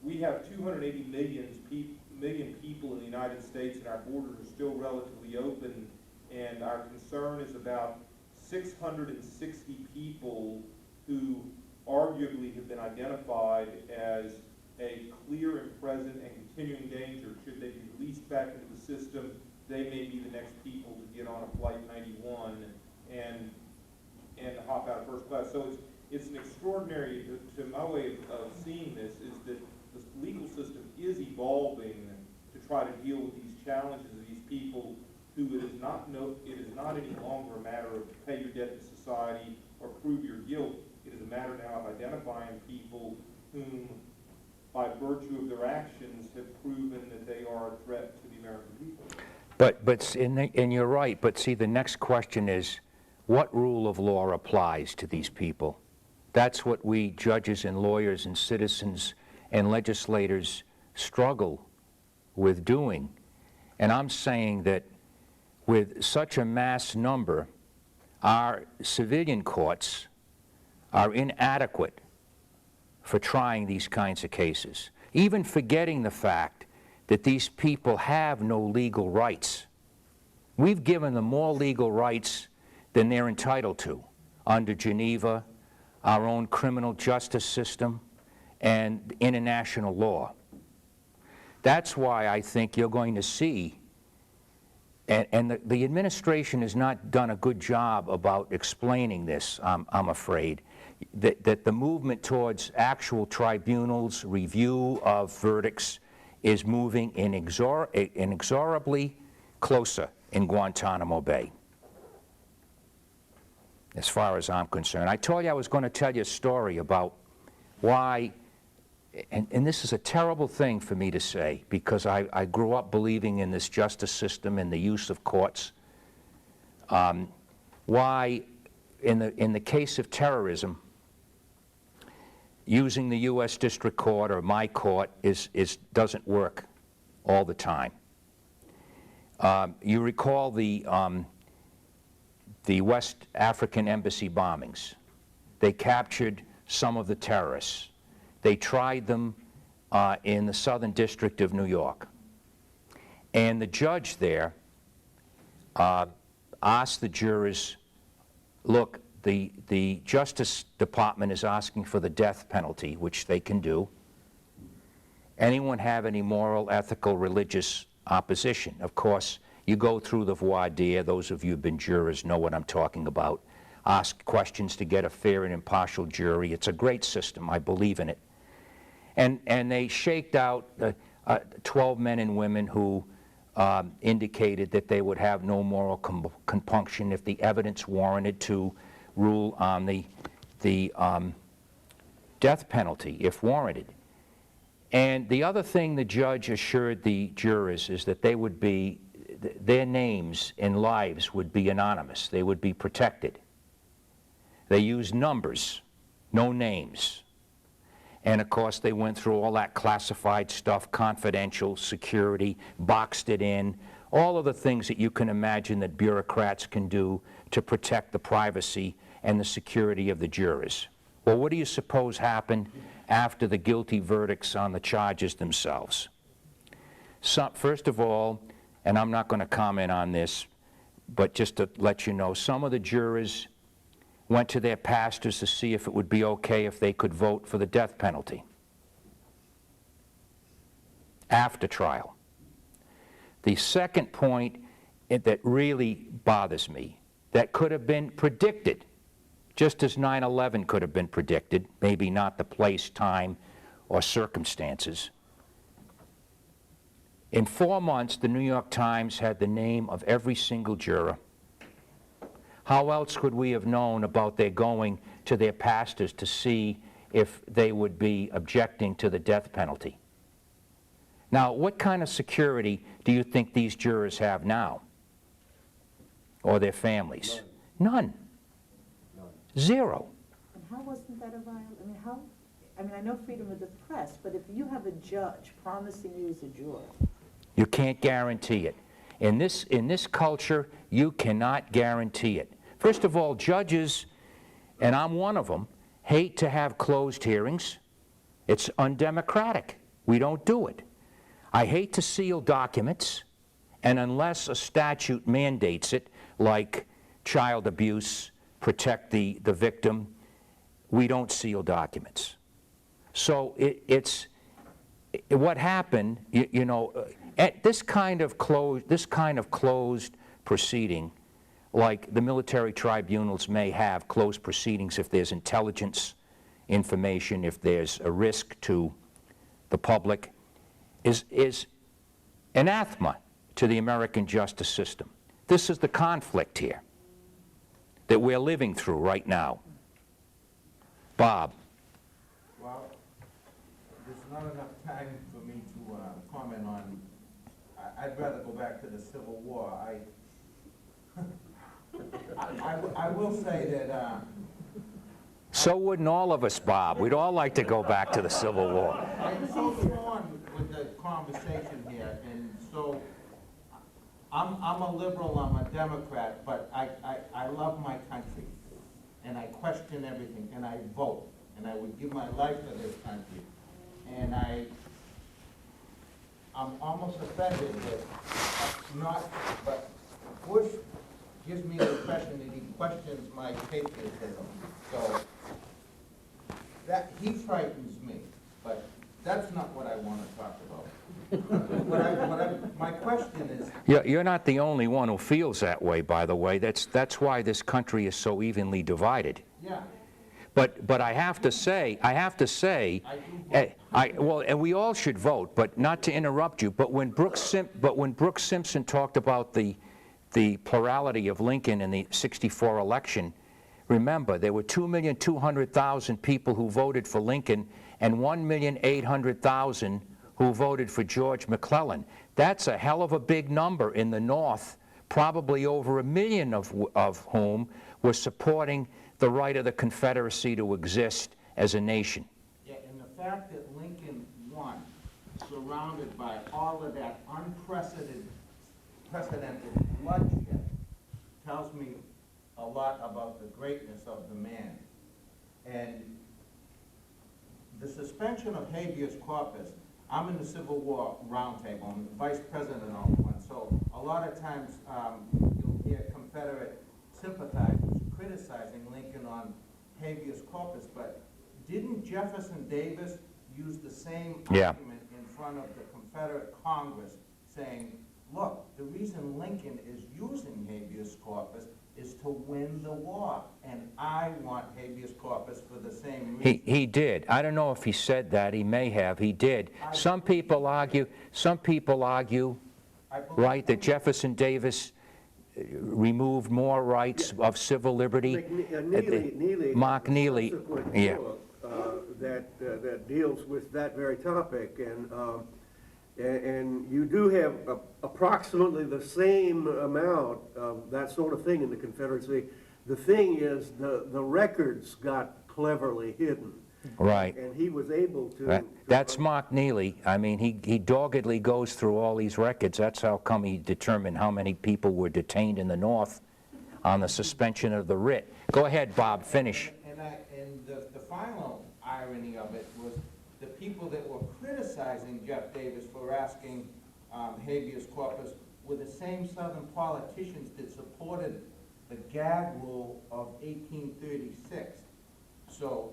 we have 280 million people in the United States, and our borders are still relatively open, and our concern is about 660 people who arguably have been identified as a clear and present and continuing danger. Should they be released back into the system, they may be the next people to get on a Flight 91 and hop out of first class. So it's an extraordinary, to my way of seeing this, is that the legal system is evolving to try to deal with these challenges of these people who it is not any longer a matter of pay your debt to society or prove your guilt. It is a matter now of identifying people whom, by virtue of their actions, have proven that they are a threat to the American people. And you're right, but see, the next question is, what rule of law applies to these people? That's what we judges and lawyers and citizens and legislators struggle with doing. And I'm saying that with such a mass number, our civilian courts are inadequate for trying these kinds of cases, even forgetting the fact that these people have no legal rights. We've given them more legal rights than they're entitled to under Geneva, our own criminal justice system, and international law. That's why I think you're going to see, and the administration has not done a good job about explaining this, I'm afraid, that the movement towards actual tribunals, review of verdicts, is moving inexorably closer in Guantanamo Bay, as far as I'm concerned. I told you I was going to tell you a story about why, and this is a terrible thing for me to say, because I grew up believing in this justice system and the use of courts, why in the case of terrorism, using the U.S. District Court or my court doesn't work all the time. You recall the West African embassy bombings. They captured some of the terrorists. They tried them in the Southern District of New York. And the judge there asked the jurors, look, the Justice Department is asking for the death penalty, which they can do. Anyone have any moral, ethical, religious opposition? Of course, you go through the voir dire. Those of you who've been jurors know what I'm talking about. Ask questions to get a fair and impartial jury. It's a great system. I believe in it. And they shaked out 12 men and women who indicated that they would have no moral compunction if the evidence warranted to rule on the death penalty, if warranted. And the other thing the judge assured the jurors is that they would be, their names and lives would be anonymous. They would be protected. They used numbers, no names. And of course, they went through all that classified stuff, confidential, security, boxed it in, all of the things that you can imagine that bureaucrats can do to protect the privacy and the security of the jurors. Well, what do you suppose happened after the guilty verdicts on the charges themselves? First of all, and I'm not going to comment on this, but just to let you know, some of the jurors went to their pastors to see if it would be okay if they could vote for the death penalty after trial. The second point that really bothers me, that could have been predicted, just as 9/11 could have been predicted, maybe not the place, time, or circumstances. In 4 months, the New York Times had the name of every single juror. How else could we have known about their going to their pastors to see if they would be objecting to the death penalty? Now, what kind of security do you think these jurors have now? Or their families? None. Zero. And how wasn't that a violation? I mean, I know freedom of the press, but if you have a judge promising you as a juror. You can't guarantee it. In this culture, you cannot guarantee it. First of all, judges, and I'm one of them, hate to have closed hearings. It's undemocratic. We don't do it. I hate to seal documents, and unless a statute mandates it, like child abuse, protect the victim, we don't seal documents. So what happened, at this kind of closed proceeding, like the military tribunals may have closed proceedings if there's intelligence information, if there's a risk to the public, is anathema to the American justice system. This is the conflict here that we're living through right now. Bob. Well, there's not enough time for me to comment on. I'd rather go back to the Civil War. I will say that. So wouldn't all of us, Bob. We'd all like to go back to the Civil War. I'm so torn with the conversation here, and so I'm a liberal, I'm a Democrat, but I love my country, and I question everything, and I vote, and I would give my life for this country, and I'm almost offended that but Bush gives me the impression that he questions my patriotism. So that, he frightens me, but that's not what I want to talk about. My question is, You're not the only one who feels that way, by the way. That's why this country is so evenly divided. yeah, But I have to say, well, and we all should vote, but not to interrupt you, but when Brooks Simpson talked about the plurality of Lincoln in the '64 election, remember, there were 2,200,000 people who voted for Lincoln and 1,800,000 who voted for George McClellan. That's a hell of a big number in the North, probably over 1 million of whom were supporting the right of the Confederacy to exist as a nation. yeah, and the fact that Lincoln won, surrounded by all of that unprecedented bloodshed, tells me a lot about the greatness of the man. And the suspension of habeas corpus, I'm in the Civil War Roundtable, I'm the vice president of one, so a lot of times you'll hear Confederate sympathizers criticizing Lincoln on habeas corpus, but didn't Jefferson Davis use the same argument in front of the Confederate Congress, saying, look, the reason Lincoln is using habeas corpus is to win the war, and I want habeas corpus for the same reason. He did. I don't know if he said that. He may have. He did. Some people argue, right, that Jefferson Davis removed more rights of civil liberty. Mark Neely, yeah. That deals with that very topic, and you do have approximately the same amount of that sort of thing in the Confederacy. The thing is, the records got cleverly hidden. Right. And he was able to... That's Mark Neely. I mean, he doggedly goes through all these records. That's how come he determined how many people were detained in the North on the suspension of the writ. Go ahead, Bob, finish. And the final irony of it was the people that were criticizing Jeff Davis for asking habeas corpus were the same Southern politicians that supported the gag rule of 1836. So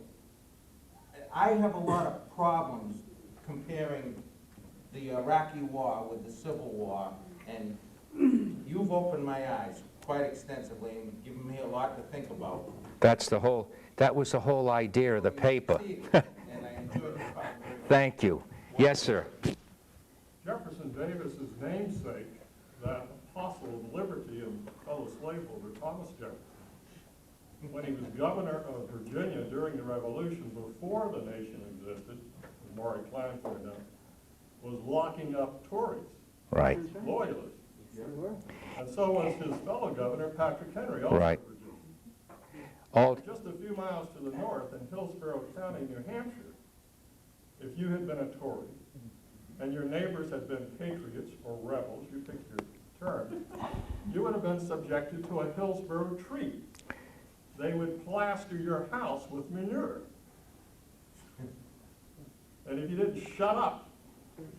I have a lot of problems comparing the Iraqi war with the Civil War, and you've opened my eyes quite extensively and given me a lot to think about. That was the whole idea of the paper. Thank you. Yes, sir. Jefferson Davis's namesake, that apostle of liberty and fellow slaveholder, Thomas Jefferson, when he was governor of Virginia during the Revolution, before the nation existed, as Maury Klein pointed out, was locking up Tories, Right. loyalists. And so was his fellow governor, Patrick Henry, also Right. of Virginia. All, Just a few miles to the north, in Hillsborough County, New Hampshire, if you had been a Tory and your neighbors had been patriots or rebels, you pick your term, you would have been subjected to a Hillsborough treat. They would plaster your house with manure. And if you didn't shut up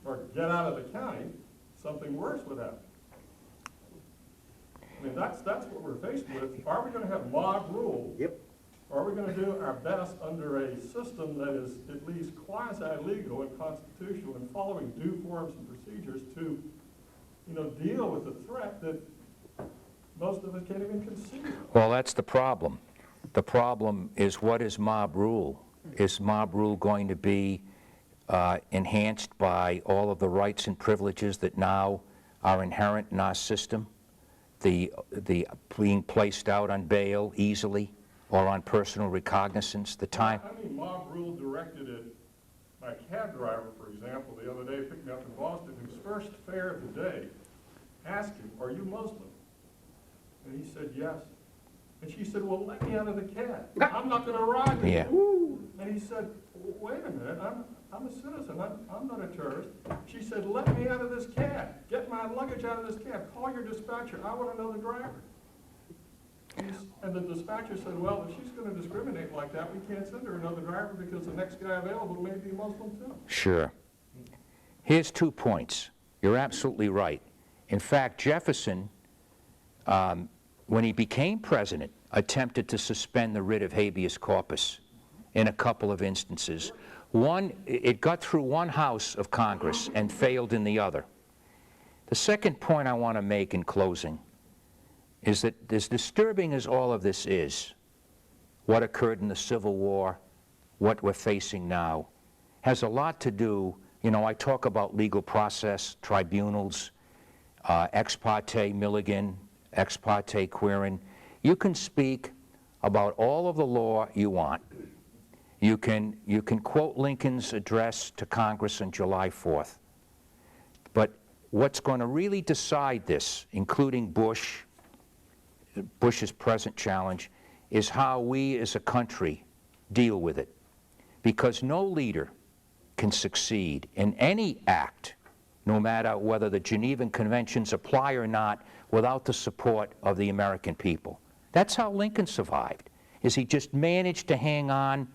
or get out of the county, something worse would happen. I mean, that's what we're faced with. Are we going to have mob rule? Yep. Or are we going to do our best under a system that is at least quasi-legal and constitutional and following due forms and procedures to, deal with the threat that most of us can't even conceive? well, that's the problem. The problem is, what is mob rule? Is mob rule going to be enhanced by all of the rights and privileges that now are inherent in our system? The being placed out on bail easily or on personal recognizance, the time? I mean, mob rule directed at my cab driver, for example, the other day, picked me up in Boston, whose first fare of the day asked him, "Are you Muslim?" And he said, "Yes." And she said, "Well, let me out of the cab. I'm not going to ride with Yeah. you." And he said, "Wait a minute, I'm a citizen, I'm not a tourist." She said, "Let me out of this cab. Get my luggage out of this cab. Call your dispatcher. I want to know the driver." And the dispatcher said, "Well, if she's going to discriminate like that, we can't send her another driver because the next guy available may be Muslim too." Sure. Here's 2 points. You're absolutely right. In fact, Jefferson when he became president, attempted to suspend the writ of habeas corpus in a couple of instances. One, it got through one house of Congress and failed in the other. The second point I want to make in closing is that as disturbing as all of this is, what occurred in the Civil War, what we're facing now, has a lot to do, you know, I talk about legal process, tribunals, ex parte Milligan, ex parte Quirin. You can speak about all of the law you want. You can quote Lincoln's address to Congress on July 4th. But what's going to really decide this, including Bush's present challenge, is how we as a country deal with it. Because no leader can succeed in any act, no matter whether the Genevan Conventions apply or not, without the support of the American people. That's how Lincoln survived, is he just managed to hang on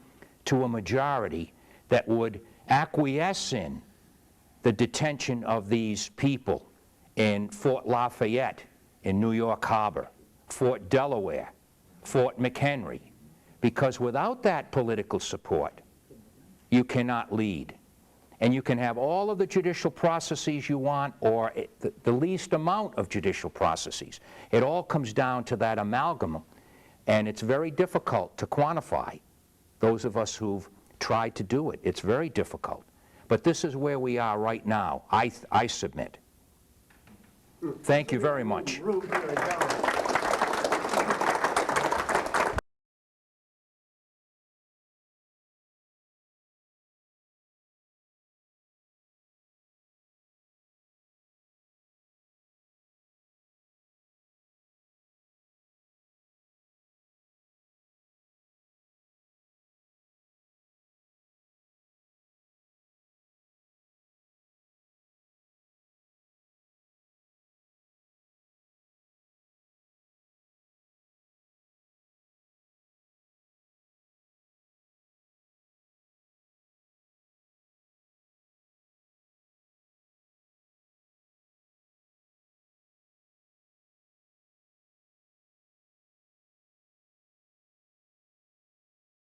to a majority that would acquiesce in the detention of these people in Fort Lafayette, in New York Harbor, Fort Delaware, Fort McHenry, because without that political support, you cannot lead. And you can have all of the judicial processes you want, or the least amount of judicial processes. It all comes down to that amalgam, and it's very difficult to quantify. Those of us who've tried to do it, it's very difficult. But this is where we are right now, I submit. Thank you very much.